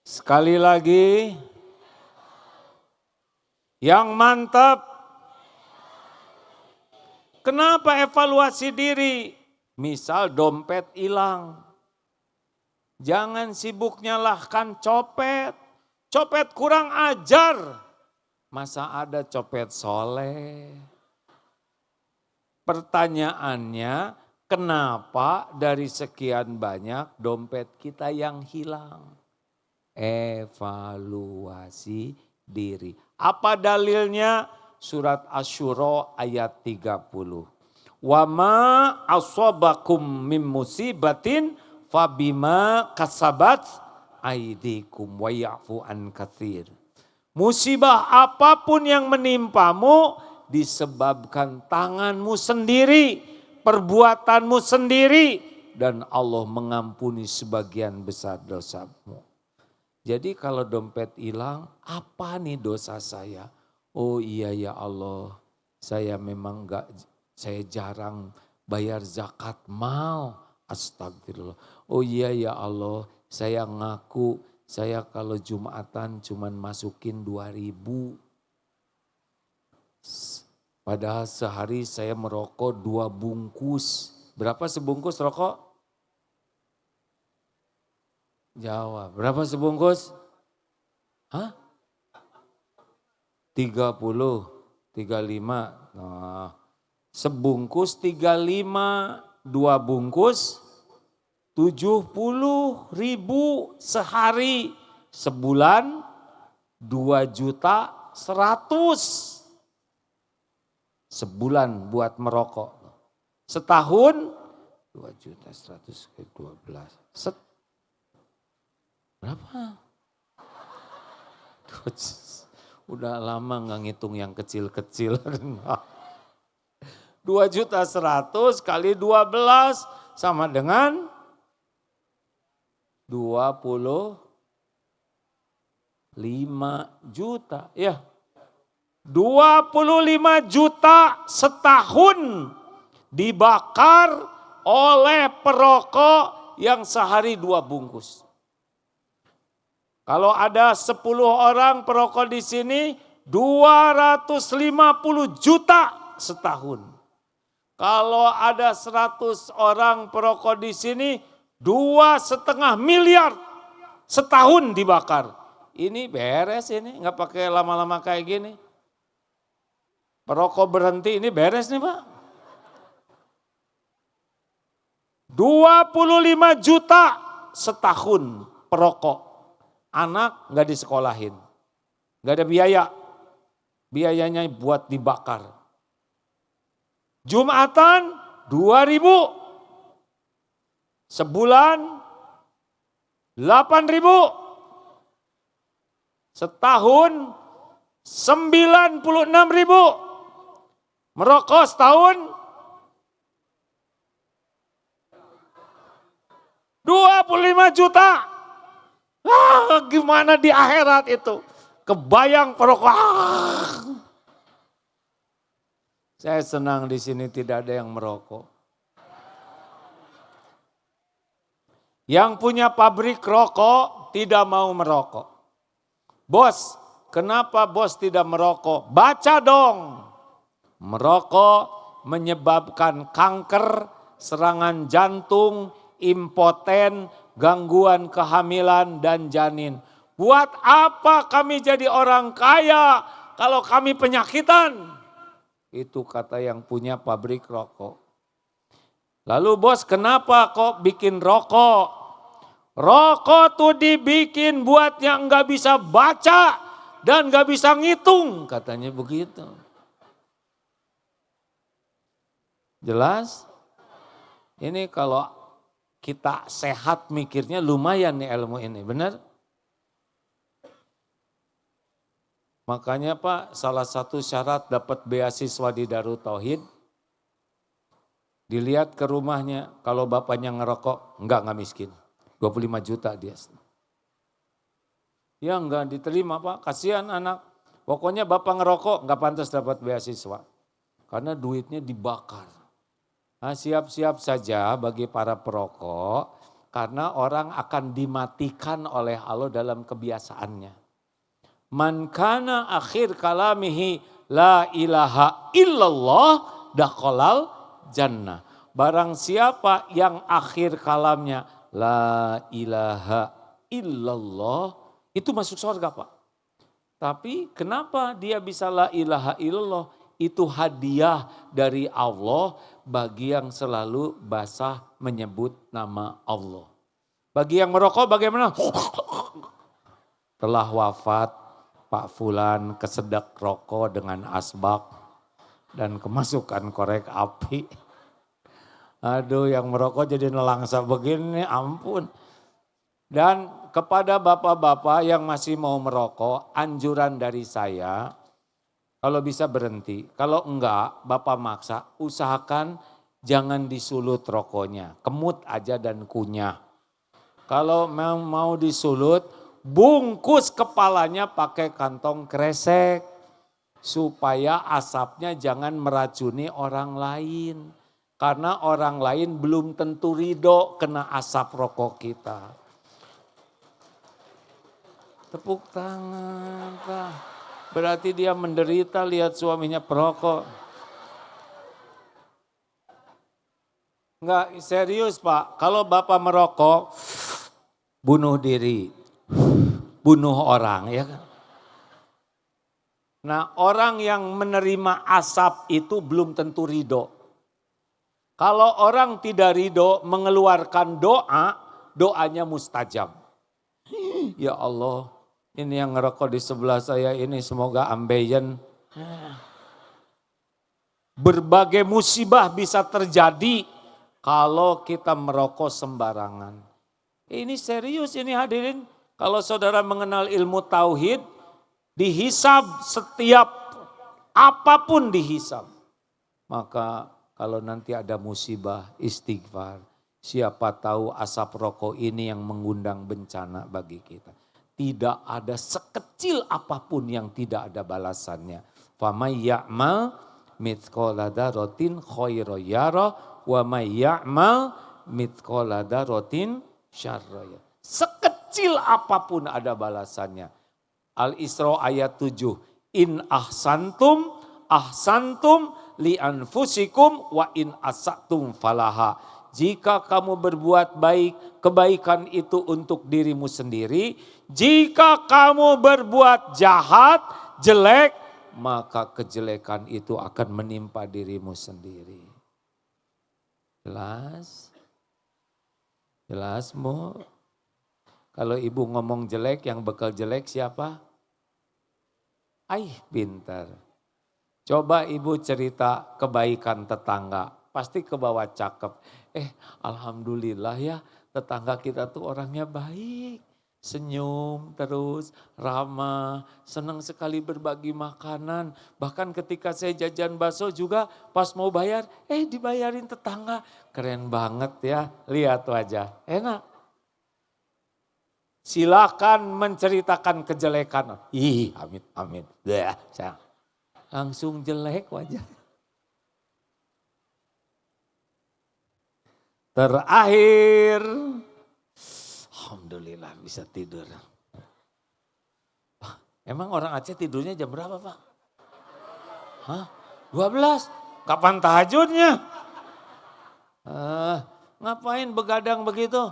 Sekali lagi. Yang mantap. Kenapa evaluasi diri? Misal dompet hilang. Jangan sibuk nyalahkan copet. Copet kurang ajar. Masa ada copet soleh? Pertanyaannya, kenapa dari sekian banyak dompet kita yang hilang? Evaluasi diri. Apa dalilnya? Surat Asy-Syura ayat 30. Wa ma asabakum mim musibatin fabima kasabat aidikum wa ya'fu an katsir. Musibah apapun yang menimpamu disebabkan tanganmu sendiri, perbuatanmu sendiri, dan Allah mengampuni sebagian besar dosamu. Jadi kalau dompet hilang, apa nih dosa saya? Oh iya ya Allah, saya memang saya jarang bayar zakat mal. Astagfirullah. Oh iya ya Allah, saya ngaku saya kalau Jumatan cuman masukin 2.000. Padahal sehari saya merokok 2 bungkus. Berapa sebungkus rokok? Jawab. Berapa sebungkus? Hah? 30, 35. Nah, sebungkus 35, 2 bungkus 70.000 sehari. Sebulan 2.100.000. Sebulan buat merokok. Setahun 2.100.000 ke 12. Berapa? Udah lama nggak ngitung yang kecil-kecil. 2.100.000 kali 12 sama dengan 25 juta. Ya, 25 juta setahun dibakar oleh perokok yang sehari 2 bungkus. Kalau ada 10 orang perokok di sini, 250 juta setahun. Kalau ada 100 orang perokok di sini, 2,5 miliar setahun dibakar. Ini beres ini, nggak pakai lama-lama kayak gini. Perokok berhenti ini beres nih Pak. 25 juta setahun perokok. Anak nggak disekolahin, nggak ada biaya, biayanya buat dibakar. Jumatan 2.000, sebulan 8.000, setahun 96.000, merokok setahun 25 juta. Gimana di akhirat itu? Kebayang perokok. Saya senang di sini tidak ada yang merokok. Yang punya pabrik rokok tidak mau merokok. Bos, kenapa bos tidak merokok? Baca dong. Merokok menyebabkan kanker, serangan jantung, impoten, gangguan kehamilan dan janin. Buat apa kami jadi orang kaya kalau kami penyakitan? Itu kata yang punya pabrik rokok. Lalu bos, kenapa kok bikin rokok? Rokok tuh dibikin buat yang gak bisa baca dan gak bisa ngitung, katanya begitu. Jelas? Ini kalau kita sehat mikirnya lumayan nih ilmu ini, benar? Makanya Pak, salah satu syarat dapat beasiswa di Darut Tauhid, dilihat ke rumahnya, kalau bapaknya ngerokok, enggak miskin. 25 juta dia. Ya enggak diterima Pak, kasihan anak. Pokoknya bapak ngerokok enggak pantas dapat beasiswa. Karena duitnya dibakar. Nah, siap-siap saja bagi para perokok, karena orang akan dimatikan oleh Allah dalam kebiasaannya. Man kana akhir kalamihi la ilaha illallah dakhalal jannah. Barang siapa yang akhir kalamnya la ilaha illallah, itu masuk surga Pak. Tapi kenapa dia bisa la ilaha illallah? Itu hadiah dari Allah bagi yang selalu basah menyebut nama Allah. Bagi yang merokok bagaimana? Telah wafat Pak Fulan kesedek rokok dengan asbak dan kemasukan korek api. Aduh, yang merokok jadi nelangsa begini, ampun. Dan kepada bapak-bapak yang masih mau merokok, anjuran dari saya, kalau bisa berhenti, kalau enggak bapak maksa, usahakan jangan disulut rokoknya, kemut aja dan kunyah. Kalau memang mau disulut, bungkus kepalanya pakai kantong kresek, supaya asapnya jangan meracuni orang lain. Karena orang lain belum tentu ridho kena asap rokok kita. Tepuk tangan, Pak. Berarti dia menderita lihat suaminya perokok. Enggak, serius Pak. Kalau Bapak merokok, bunuh diri, bunuh orang, ya kan? Nah, orang yang menerima asap itu belum tentu ridho. Kalau orang tidak ridho mengeluarkan doa, doanya mustajab. Ya Allah, ini yang ngerokok di sebelah saya ini semoga ambeien. Berbagai musibah bisa terjadi kalau kita merokok sembarangan. Ini serius ini hadirin. Kalau saudara mengenal ilmu tauhid, dihisab setiap apapun dihisab. Maka kalau nanti ada musibah, istighfar. Siapa tahu asap rokok ini yang mengundang bencana bagi kita. Tidak ada sekecil apapun yang tidak ada balasannya. Famay ya'mal mithqala dzarratin khairan yara wa may ya'mal mithqala dzarratin syarran yara. Sekecil apapun ada balasannya. Al-Isra ayat 7. In ahsantum li anfusikum wa in asatum falaha. Jika kamu berbuat baik, kebaikan itu untuk dirimu sendiri. Jika kamu berbuat jahat, jelek, maka kejelekan itu akan menimpa dirimu sendiri. Jelas? Jelas, Mu? Kalau ibu ngomong jelek, yang bekal jelek siapa? Pintar. Coba ibu cerita kebaikan tetangga, pasti ke bawah cakep. Alhamdulillah ya tetangga kita tuh orangnya baik. Senyum terus, ramah, senang sekali berbagi makanan. Bahkan ketika saya jajan bakso juga pas mau bayar, dibayarin tetangga. Keren banget ya, lihat wajah, enak. Silakan menceritakan kejelekan. Amin. Saya langsung jelek wajah. Terakhir, alhamdulillah bisa tidur. Emang orang Aceh tidurnya jam berapa Pak? 12? Kapan tahajudnya? Ngapain begadang begitu?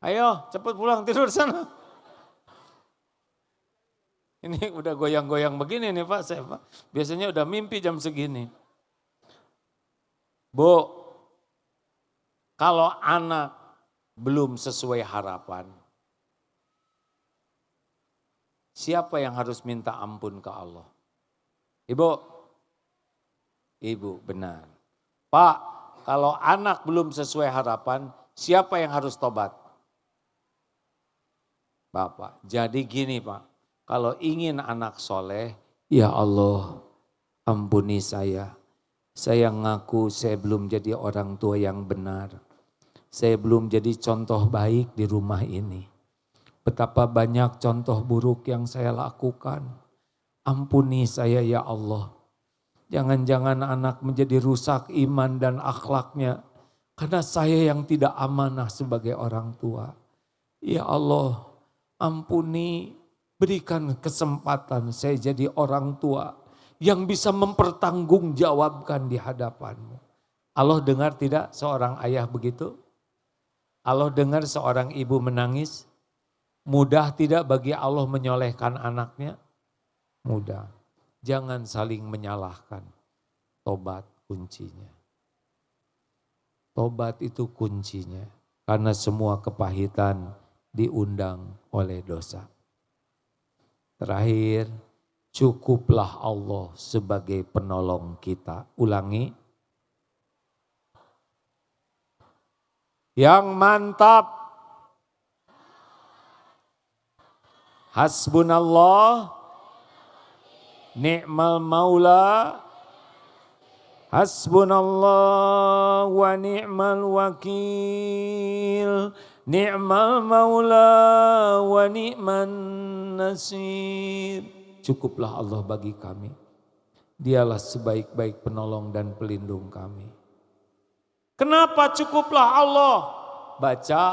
Ayo cepat pulang tidur sana. Ini udah goyang-goyang begini nih Pak, saya Pak. Biasanya udah mimpi jam segini. Bu, kalau anak belum sesuai harapan, siapa yang harus minta ampun ke Allah? Ibu benar. Pak, kalau anak belum sesuai harapan, siapa yang harus tobat? Bapak. Jadi gini Pak, kalau ingin anak soleh, ya Allah ampuni saya. Saya ngaku saya belum jadi orang tua yang benar. Saya belum jadi contoh baik di rumah ini. Betapa banyak contoh buruk yang saya lakukan. Ampuni saya ya Allah. Jangan-jangan anak menjadi rusak iman dan akhlaknya. Karena saya yang tidak amanah sebagai orang tua. Ya Allah, ampuni, berikan kesempatan saya jadi orang tua yang bisa mempertanggungjawabkan di hadapan-Mu. Allah dengar tidak seorang ayah begitu? Allah dengar seorang ibu menangis? Mudah tidak bagi Allah menyolehkan anaknya? Mudah. Jangan saling menyalahkan. Tobat kuncinya. Tobat itu kuncinya. Karena semua kepahitan diundang oleh dosa. Terakhir, cukuplah Allah sebagai penolong kita. Ulangi. Yang mantap. Hasbunallah. Ni'mal maula. Hasbunallah wa ni'mal wakil. Ni'mal maula wa ni'man nasir. Cukuplah Allah bagi kami. Dialah sebaik-baik penolong dan pelindung kami. Kenapa cukuplah Allah? Baca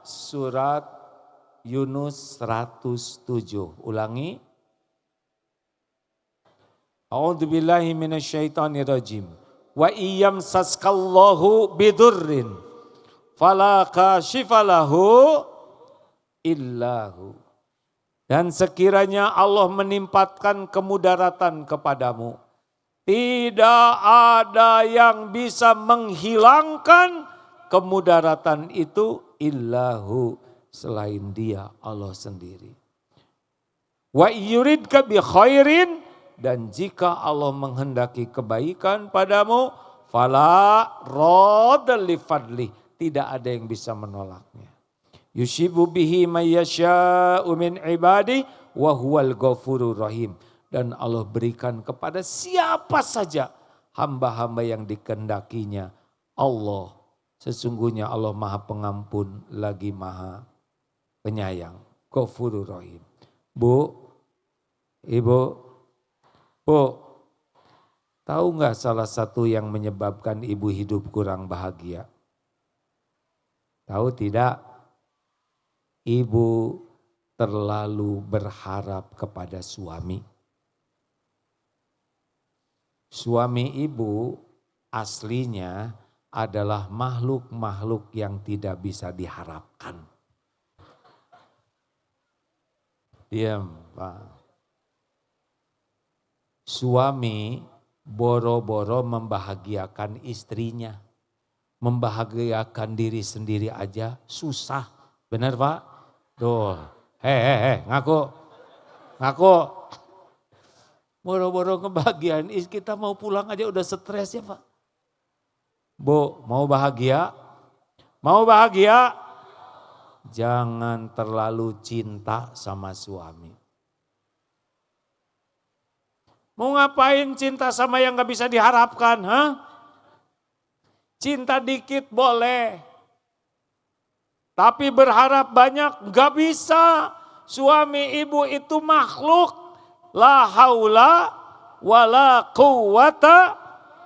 surat Yunus 107. Ulangi. A'udzubillahi minasyaitonirrajim. Wa iyam saskallahu bidurrin fala kashifalahu illahu. Dan sekiranya Allah menimpakan kemudaratan kepadamu, tidak ada yang bisa menghilangkan kemudaratan itu illahu, selain Dia, Allah sendiri. Wa yuridka bi khairin, dan jika Allah menghendaki kebaikan padamu, fala radda li fadli, tidak ada yang bisa menolaknya. Yushibu bihi may yasha'u min ibadi wa huwal ghafurur rahim. Dan Allah berikan kepada siapa saja hamba-hamba yang dikehendakinya. Allah, sesungguhnya Allah Maha Pengampun lagi Maha Penyayang. Ghafurur rahim. Bu, Ibu, Bu, tahu nggak salah satu yang menyebabkan ibu hidup kurang bahagia? Tahu tidak? Ibu terlalu berharap kepada suami. Suami ibu aslinya adalah makhluk-makhluk yang tidak bisa diharapkan. Diam, Pak. Suami boro-boro membahagiakan istrinya. Membahagiakan diri sendiri aja susah. Benar Pak? Tuh, ngaku. Boro-boro kebahagiaan, kita mau pulang aja udah stres ya Pak. Bu, mau bahagia? Mau bahagia? Jangan terlalu cinta sama suami. Mau ngapain cinta sama yang gak bisa diharapkan? Cinta dikit boleh. Tapi berharap banyak gak bisa. Suami ibu itu makhluk. La haula wa la quwata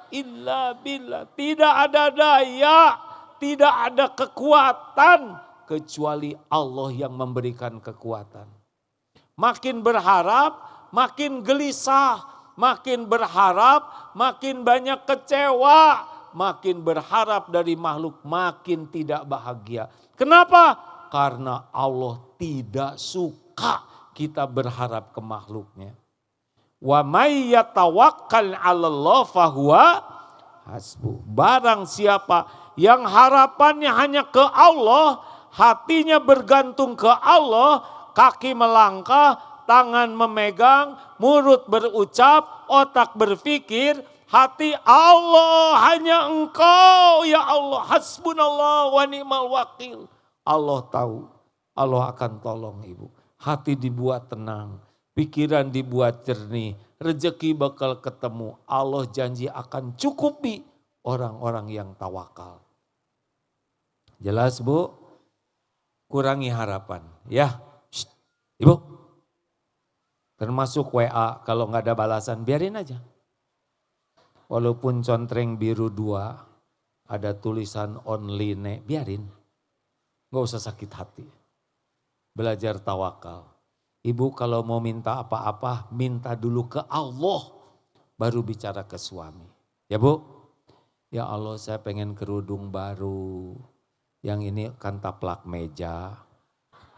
illa billah. Tidak ada daya, tidak ada kekuatan kecuali Allah yang memberikan kekuatan. Makin berharap, makin gelisah, makin berharap, makin banyak kecewa, makin berharap dari makhluk, makin tidak bahagia. Kenapa? Karena Allah tidak suka kita berharap ke makhluknya. Wa may yatawakkal 'alallah fahuwa hasbuh. Barang siapa yang harapannya hanya ke Allah, hatinya bergantung ke Allah, kaki melangkah, tangan memegang, mulut berucap, otak berpikir, hati Allah, hanya Engkau ya Allah, hasbunallah wa ni'mal wakil. Allah tahu, Allah akan tolong ibu. Hati dibuat tenang, pikiran dibuat jernih, rezeki bakal ketemu. Allah janji akan cukupi orang-orang yang tawakal. Jelas Bu? Kurangi harapan ya. Shh, Ibu, termasuk WA kalau nggak ada balasan biarin aja. Walaupun contreng biru 2, ada tulisan only biarin. Gak usah sakit hati. Belajar tawakal. Ibu kalau mau minta apa-apa, minta dulu ke Allah. Baru bicara ke suami. Ya Bu? Ya Allah, saya pengen kerudung baru. Yang ini kan taplak meja.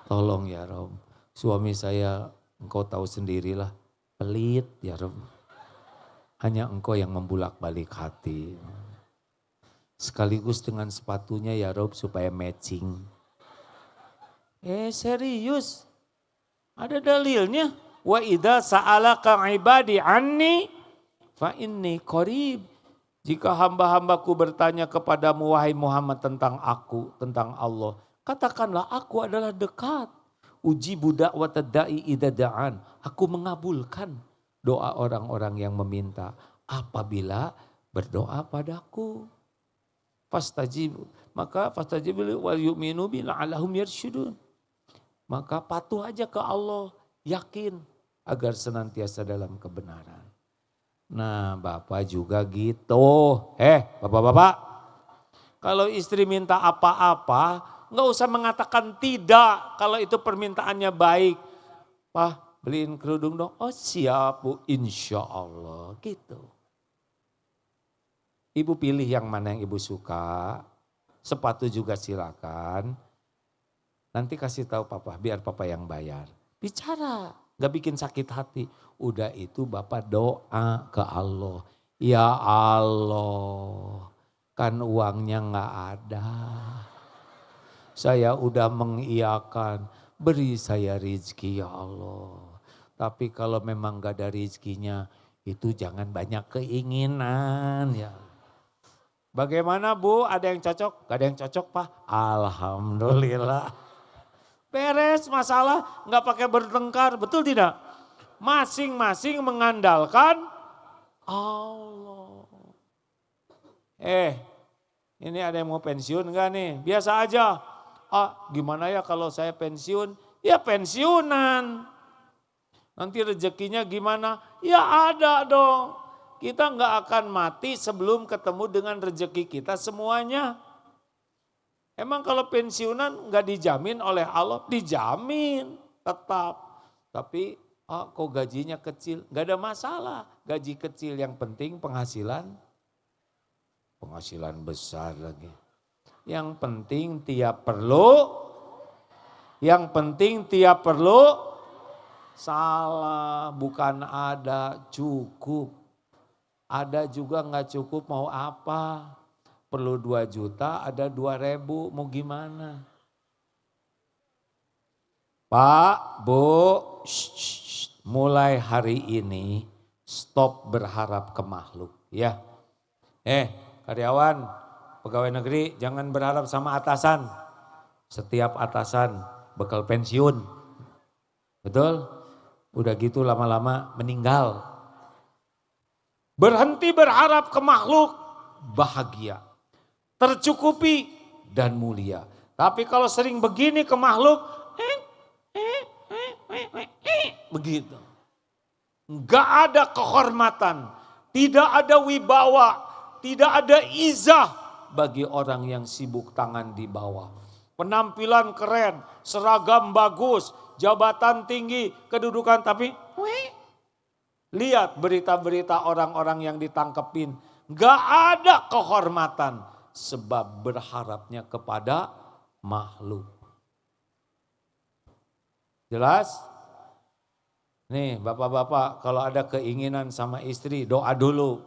Tolong ya Rob. Suami saya, engkau tahu sendirilah, pelit ya Rob. Hanya engkau yang membulak-balik hati. Sekaligus dengan sepatunya ya Rob supaya matching. Serius? Ada dalilnya. Wa idza sa'alaka ibadi anni fa inni qarib. Jika hamba-hambaku bertanya kepadamu wahai Muhammad tentang aku, tentang Allah, katakanlah aku adalah dekat. Ujibu da'watad da'i idza da'an. Aku mengabulkan doa orang-orang yang meminta apabila berdoa padaku. Fastajib, maka fastajib wal yu'minu bi la'allahum yarsyudun. Maka patuh aja ke Allah, yakin agar senantiasa dalam kebenaran. Nah, Bapak juga gitu. Bapak-bapak, Kalau istri minta apa-apa, nggak usah mengatakan tidak kalau itu permintaannya baik. Pak, beliin kerudung dong. Oh siap Bu, insya Allah gitu. Ibu pilih yang mana yang ibu suka, sepatu juga silakan. Nanti kasih tahu papa, biar papa yang bayar. Bicara, gak bikin sakit hati. Udah itu bapak doa ke Allah. Ya Allah, kan uangnya gak ada. Saya udah mengiyakan, beri saya rizki ya Allah. Tapi kalau memang gak ada rizkinya, itu jangan banyak keinginan ya. Bagaimana Bu, ada yang cocok? Gak ada yang cocok Pak? Alhamdulillah. Beres masalah, nggak pakai bertengkar, betul tidak? Masing-masing mengandalkan Allah. Ini ada yang mau pensiun enggak nih? Biasa aja. Gimana ya kalau saya pensiun? Ya pensiunan. Nanti rezekinya gimana? Ya ada dong. Kita nggak akan mati sebelum ketemu dengan rezeki kita semuanya. Emang kalau pensiunan nggak dijamin oleh Allah? Dijamin tetap. Tapi kok gajinya kecil? Nggak ada masalah. Gaji kecil yang penting penghasilan besar lagi. Yang penting tiap perlu salah, bukan ada, cukup. Ada juga nggak cukup mau apa? Perlu 2 juta, ada 2.000, mau gimana? Pak, Bu, mulai hari ini stop berharap ke makhluk ya. Karyawan, pegawai negeri jangan berharap sama atasan. Setiap atasan bekal pensiun. Betul? Udah gitu lama-lama meninggal. Berhenti berharap ke makhluk, bahagia. Tercukupi dan mulia. Tapi kalau sering begini ke makhluk, begitu. Enggak ada kehormatan, tidak ada wibawa, tidak ada izah bagi orang yang sibuk tangan di bawah. Penampilan keren, seragam bagus, jabatan tinggi, kedudukan tapi lihat berita-berita orang-orang yang ditangkepin. Enggak ada kehormatan. Sebab berharapnya kepada makhluk. Jelas? Nih bapak-bapak kalau ada keinginan sama istri doa dulu.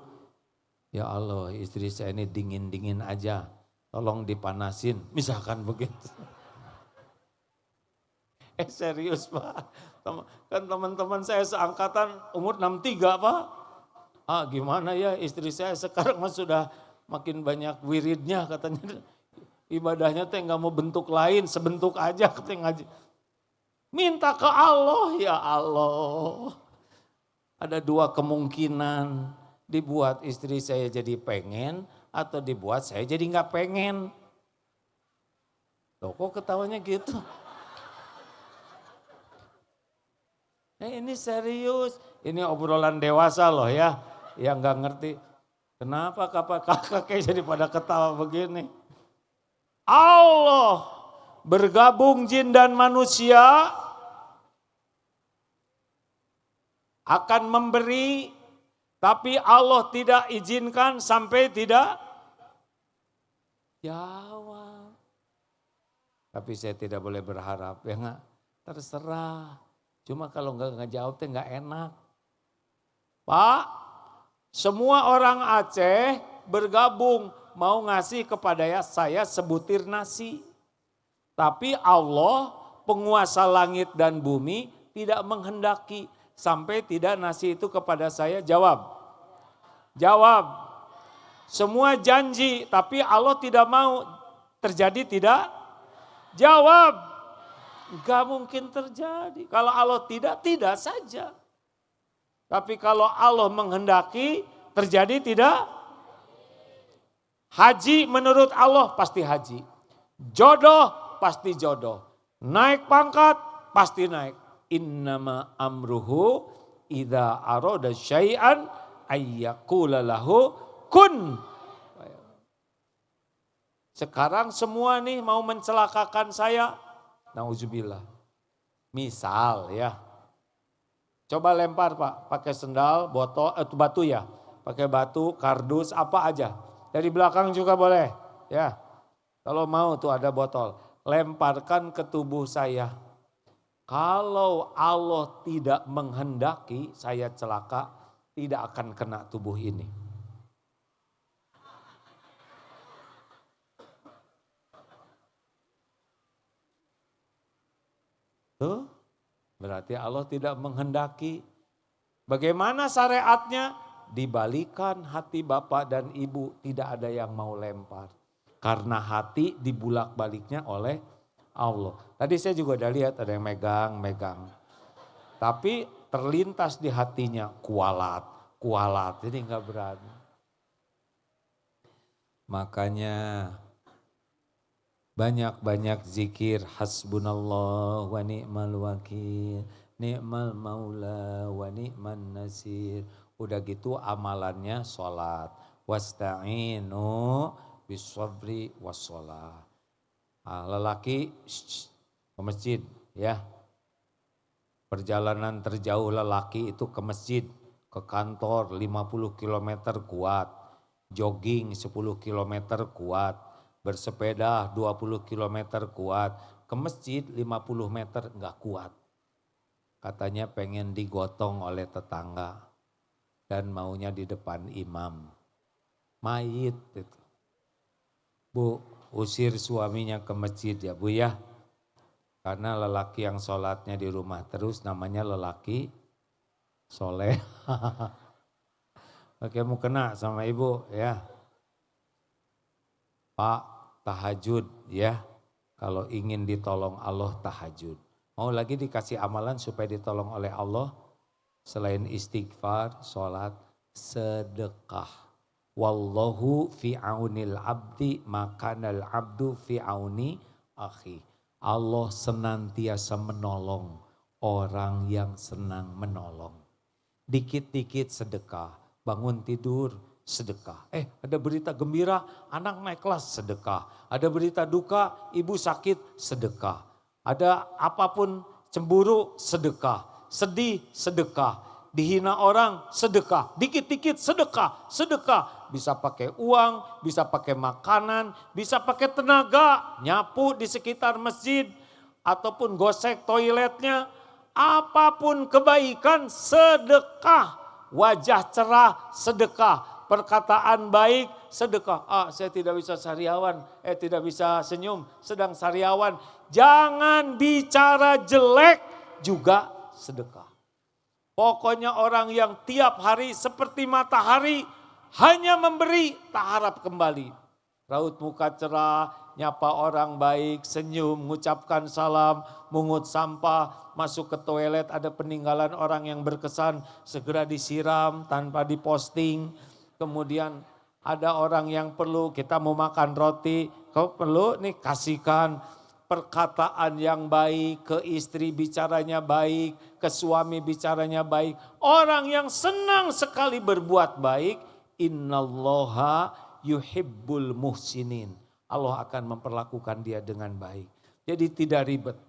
Ya Allah istri saya ini dingin-dingin aja. Tolong dipanasin. Misalkan begitu. Serius Pak. Kan teman-teman saya seangkatan umur 63 Pak. Gimana ya istri saya sekarang sudah makin banyak wiridnya katanya. Ibadahnya teh nggak mau bentuk lain, sebentuk aja katanya ngaji. Minta ke Allah, ya Allah. Ada 2 kemungkinan, dibuat istri saya jadi pengen atau dibuat saya jadi nggak pengen. Loh kok ketawanya gitu? Ini serius, ini obrolan dewasa loh ya, yang nggak ngerti. Kenapa kakak jadi pada ketawa begini? Allah bergabung jin dan manusia akan memberi, tapi Allah tidak izinkan sampai tidak jawab. Tapi saya tidak boleh berharap, ya enggak? Terserah. Cuma kalau enggak ngejawab tuh enggak enak. Pak, semua orang Aceh bergabung mau ngasih kepada saya sebutir nasi. Tapi Allah penguasa langit dan bumi tidak menghendaki sampai tidak nasi itu kepada saya. Jawab. Semua janji tapi Allah tidak mau. Terjadi tidak? Jawab. Gak mungkin terjadi. Kalau Allah tidak saja. Tapi kalau Allah menghendaki terjadi tidak? Haji menurut Allah pasti haji. Jodoh pasti jodoh. Naik pangkat pasti naik. Innama amruhu idza arada syai'an ayyaqula lahu kun. Sekarang semua nih mau mencelakakan saya. Nauzubillah. Misal ya. Coba lempar Pak, pakai sendal, botol, batu ya. Pakai batu, kardus, apa aja. Dari belakang juga boleh. Ya, kalau mau tuh ada botol. Lemparkan ke tubuh saya. Kalau Allah tidak menghendaki saya celaka, tidak akan kena tubuh ini. Tuh, berarti Allah tidak menghendaki. Bagaimana syariatnya? Dibalikan hati bapak dan ibu, tidak ada yang mau lempar. Karena hati dibulak-baliknya oleh Allah. Tadi saya juga udah lihat ada yang megang. Tapi terlintas di hatinya kualat, jadi nggak berani. Makanya banyak-banyak zikir hasbunallah wa ni'mal wakil, ni'mal maula wa ni'man nasir. Udah gitu amalannya sholat. Wasta'inu bisabri wassalah. Lelaki ke masjid ya. Perjalanan terjauh lelaki itu ke masjid, ke kantor 50 km kuat. Jogging 10 km kuat. Bersepeda 20 km kuat, ke masjid 50 meter enggak kuat. Katanya pengen digotong oleh tetangga dan maunya di depan imam. Mayit itu. Bu, usir suaminya ke masjid ya Bu ya. Karena lelaki yang sholatnya di rumah terus namanya lelaki soleh. Oke mau kena sama ibu ya. Pak, tahajud ya, kalau ingin ditolong Allah tahajud. Mau lagi dikasih amalan supaya ditolong oleh Allah, selain istighfar, sholat, sedekah. Wallahu fi aunil abdi makanal abdu fi auni akhi. Allah senantiasa menolong orang yang senang menolong. Dikit-dikit sedekah, bangun tidur sedekah. Ada berita gembira, anak naik kelas sedekah. Ada berita duka, ibu sakit sedekah. Ada apapun cemburu sedekah, sedih sedekah, dihina orang sedekah, dikit-dikit sedekah, sedekah. Bisa pakai uang, bisa pakai makanan, bisa pakai tenaga, nyapu di sekitar masjid, ataupun gosek toiletnya, apapun kebaikan sedekah, wajah cerah sedekah, perkataan baik sedekah. Saya tidak bisa sariawan, tidak bisa senyum, sedang sariawan. Jangan bicara jelek juga sedekah. Pokoknya orang yang tiap hari seperti matahari hanya memberi tak harap kembali. Raut muka cerah, nyapa orang baik, senyum, mengucapkan salam, mungut sampah, masuk ke toilet ada peninggalan orang yang berkesan, segera disiram tanpa diposting. Kemudian ada orang yang perlu, kita mau makan roti, kau perlu nih kasihkan. Perkataan yang baik, ke istri bicaranya baik, ke suami bicaranya baik. Orang yang senang sekali berbuat baik, innallaha yuhibbul muhsinin. Allah akan memperlakukan dia dengan baik. Jadi tidak ribet.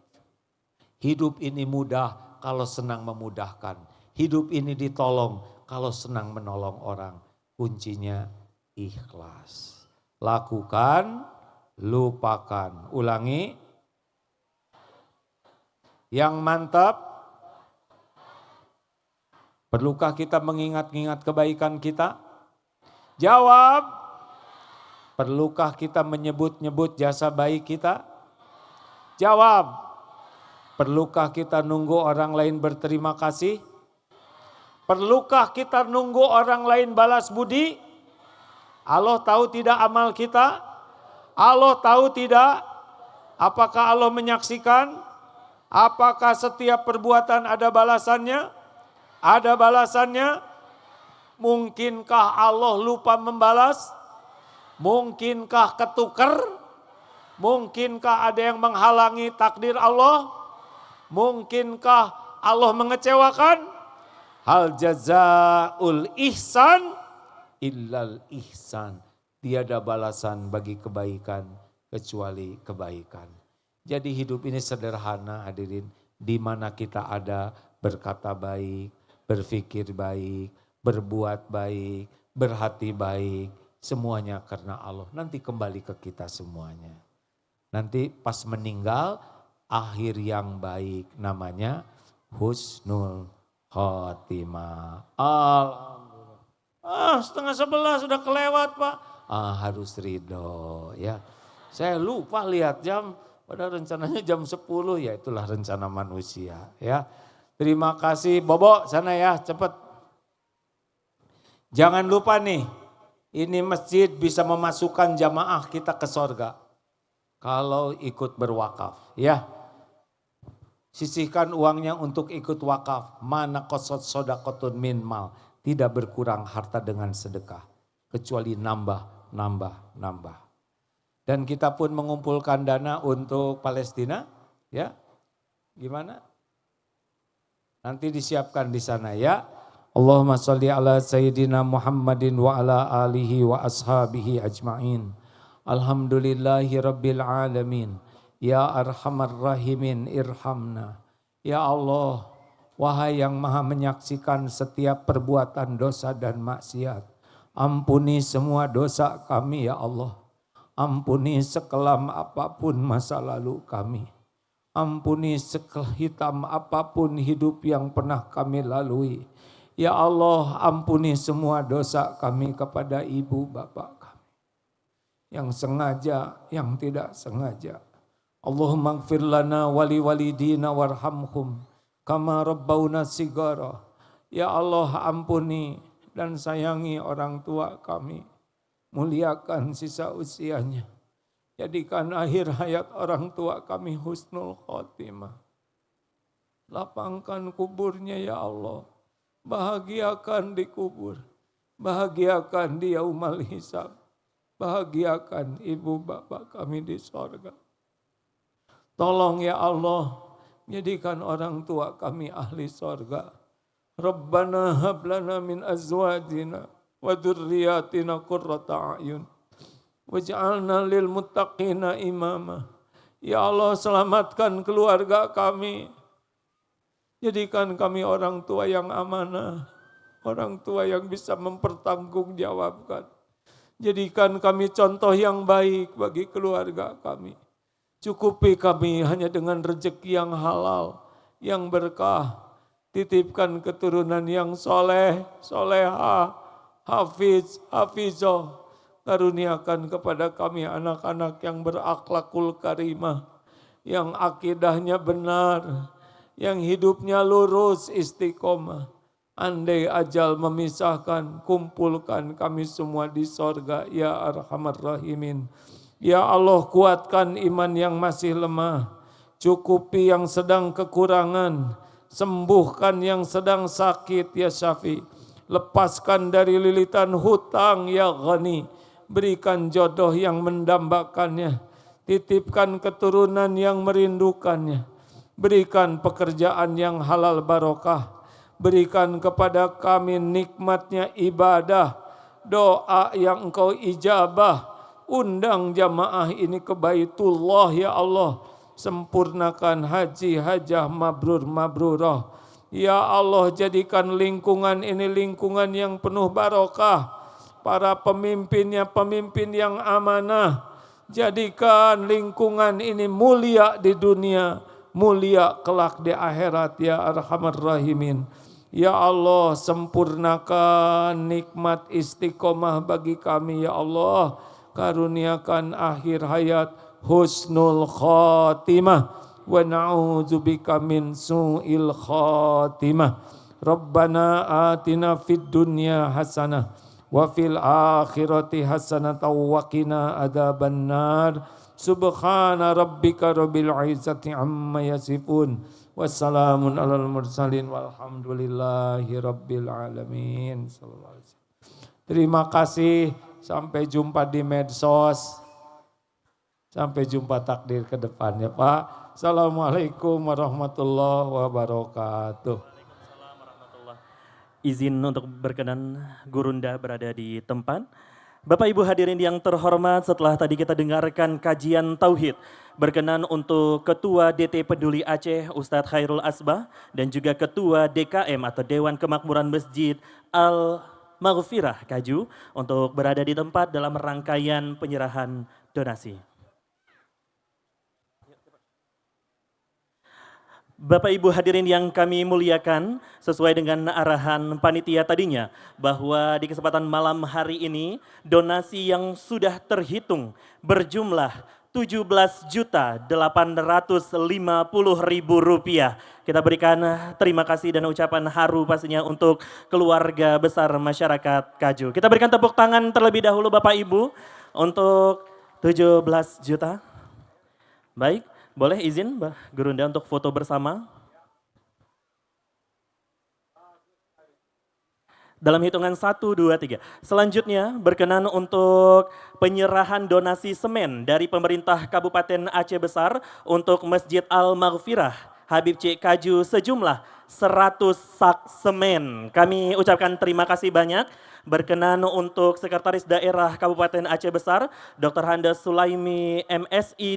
Hidup ini mudah kalau senang memudahkan. Hidup ini ditolong kalau senang menolong orang. Kuncinya ikhlas. Lakukan, lupakan. Ulangi. Yang mantap, perlukah kita mengingat-ingat kebaikan kita? Jawab, perlukah kita menyebut-nyebut jasa baik kita? Jawab, perlukah kita nunggu orang lain berterima kasih? Perlukah kita nunggu orang lain balas budi? Allah tahu tidak amal kita? Allah tahu tidak? Apakah Allah menyaksikan? Apakah setiap perbuatan ada balasannya? Ada balasannya? Mungkinkah Allah lupa membalas? Mungkinkah ketukar? Mungkinkah ada yang menghalangi takdir Allah? Mungkinkah Allah mengecewakan? Hal jazaul ihsan illal ihsan. tiada balasan bagi kebaikan kecuali kebaikan. Jadi hidup ini sederhana hadirin, di mana kita ada berkata baik, berpikir baik, berbuat baik, berhati baik, semuanya karena Allah. Nanti kembali ke kita semuanya. Nanti pas meninggal, akhir yang baik namanya husnul khotimah. Alhamdulillah. 10:30 sudah kelewat Pak. Harus ridho ya. Saya lupa lihat jam, padahal rencananya jam 10 ya, itulah rencana manusia ya. Terima kasih Bobo sana ya, cepet. Jangan lupa nih, ini masjid bisa memasukkan jamaah kita ke sorga. Kalau ikut berwakaf ya. Sisihkan uangnya untuk ikut wakaf. Mana qasad sodaqotun min mal. Tidak berkurang harta dengan sedekah. Kecuali nambah. Dan kita pun mengumpulkan dana untuk Palestina. Ya, gimana? Nanti disiapkan di sana ya. Allahumma sholli ala sayyidina Muhammadin wa ala alihi wa ashabihi ajma'in. Alhamdulillahi rabbil alamin. Ya arhamar rahimin irhamna. Ya Allah, wahai yang maha menyaksikan setiap perbuatan dosa dan maksiat. Ampuni semua dosa kami ya Allah. Ampuni sekelam apapun masa lalu kami. Ampuni sehitam apapun hidup yang pernah kami lalui. Ya Allah, ampuni semua dosa kami kepada ibu bapak kami. Yang sengaja, yang tidak sengaja. Allahumma gfir lana wali walidina warhamhum kama rabbawna sigara. Ya Allah, ampuni dan sayangi orang tua kami. Muliakan sisa usianya. Jadikan akhir hayat orang tua kami husnul khotimah. Lapangkan kuburnya ya Allah. Bahagiakan di kubur. Bahagiakan di yaumal hisab. Bahagiakan ibu bapak kami di sorga. Tolong ya Allah, jadikan orang tua kami ahli sorga. Rabbana hablana min azwajina wa dzurriyyatina qurrata a'yun waj'alna lil muttaqina imama. Ya Allah, selamatkan keluarga kami. Jadikan kami orang tua yang amanah, orang tua yang bisa mempertanggungjawabkan. Jadikan kami contoh yang baik bagi keluarga kami. Cukupi kami hanya dengan rezeki yang halal, yang berkah. Titipkan keturunan yang soleh, solehah, hafiz, hafizah. Karuniakan kepada kami anak-anak yang berakhlakul karimah, yang akidahnya benar, yang hidupnya lurus istiqomah. Andai ajal memisahkan, kumpulkan kami semua di sorga, ya arhamar rahimin. Ya Allah, kuatkan iman yang masih lemah, cukupi yang sedang kekurangan, sembuhkan yang sedang sakit ya Syafi, lepaskan dari lilitan hutang ya Ghani, berikan jodoh yang mendambakannya, titipkan keturunan yang merindukannya, berikan pekerjaan yang halal barokah, berikan kepada kami nikmatnya ibadah, doa yang Engkau ijabah. Undang jamaah ini ke Baitullah ya Allah. Sempurnakan haji hajah mabrur mabrurah. Ya Allah, jadikan lingkungan ini lingkungan yang penuh barokah. Para pemimpinnya pemimpin yang amanah. Jadikan lingkungan ini mulia di dunia, mulia kelak di akhirat ya arhamar rahimin. Ya Allah, sempurnakan nikmat istiqomah bagi kami ya Allah. Karuniakan akhir hayat husnul khatimah wa na'udzubika min su'il khatimah. Rabbana atina fid dunya hasanah wa fil akhirati hasanah wa qina adzabannar. Subhana rabbika rabbil izzati amma yasifun. Wassalamun alal mursalin walhamdulillahi rabbil alamin. Terima kasih. Sampai jumpa di medsos. Sampai jumpa takdir ke depannya Pak. Assalamualaikum warahmatullahi wabarakatuh. Waalaikumsalam warahmatullahi. Izin untuk berkenan Gurunda berada di tempat. Bapak Ibu hadirin yang terhormat, setelah tadi kita dengarkan kajian Tauhid, berkenan untuk Ketua DT Peduli Aceh Ustadz Khairul Asbah dan juga Ketua DKM atau Dewan Kemakmuran Masjid Al-Maghfirah Kaju untuk berada di tempat dalam rangkaian penyerahan donasi. Bapak Ibu hadirin yang kami muliakan, sesuai dengan arahan panitia tadinya bahwa di kesempatan malam hari ini donasi yang sudah terhitung berjumlah 17.850.000 rupiah. Kita berikan terima kasih dan ucapan haru pastinya untuk keluarga besar masyarakat Kaju. Kita berikan tepuk tangan terlebih dahulu Bapak Ibu untuk 17 juta. Baik. Boleh izin Mbak Gurunda untuk foto bersama? Dalam hitungan 1, 2, 3. Selanjutnya berkenan untuk penyerahan donasi semen dari pemerintah Kabupaten Aceh Besar untuk Masjid Al-Maghfirah Habib C. Kaju sejumlah 100 sak semen. Kami ucapkan terima kasih banyak. Berkenan untuk Sekretaris Daerah Kabupaten Aceh Besar, Dr. Handa Sulaimi MSI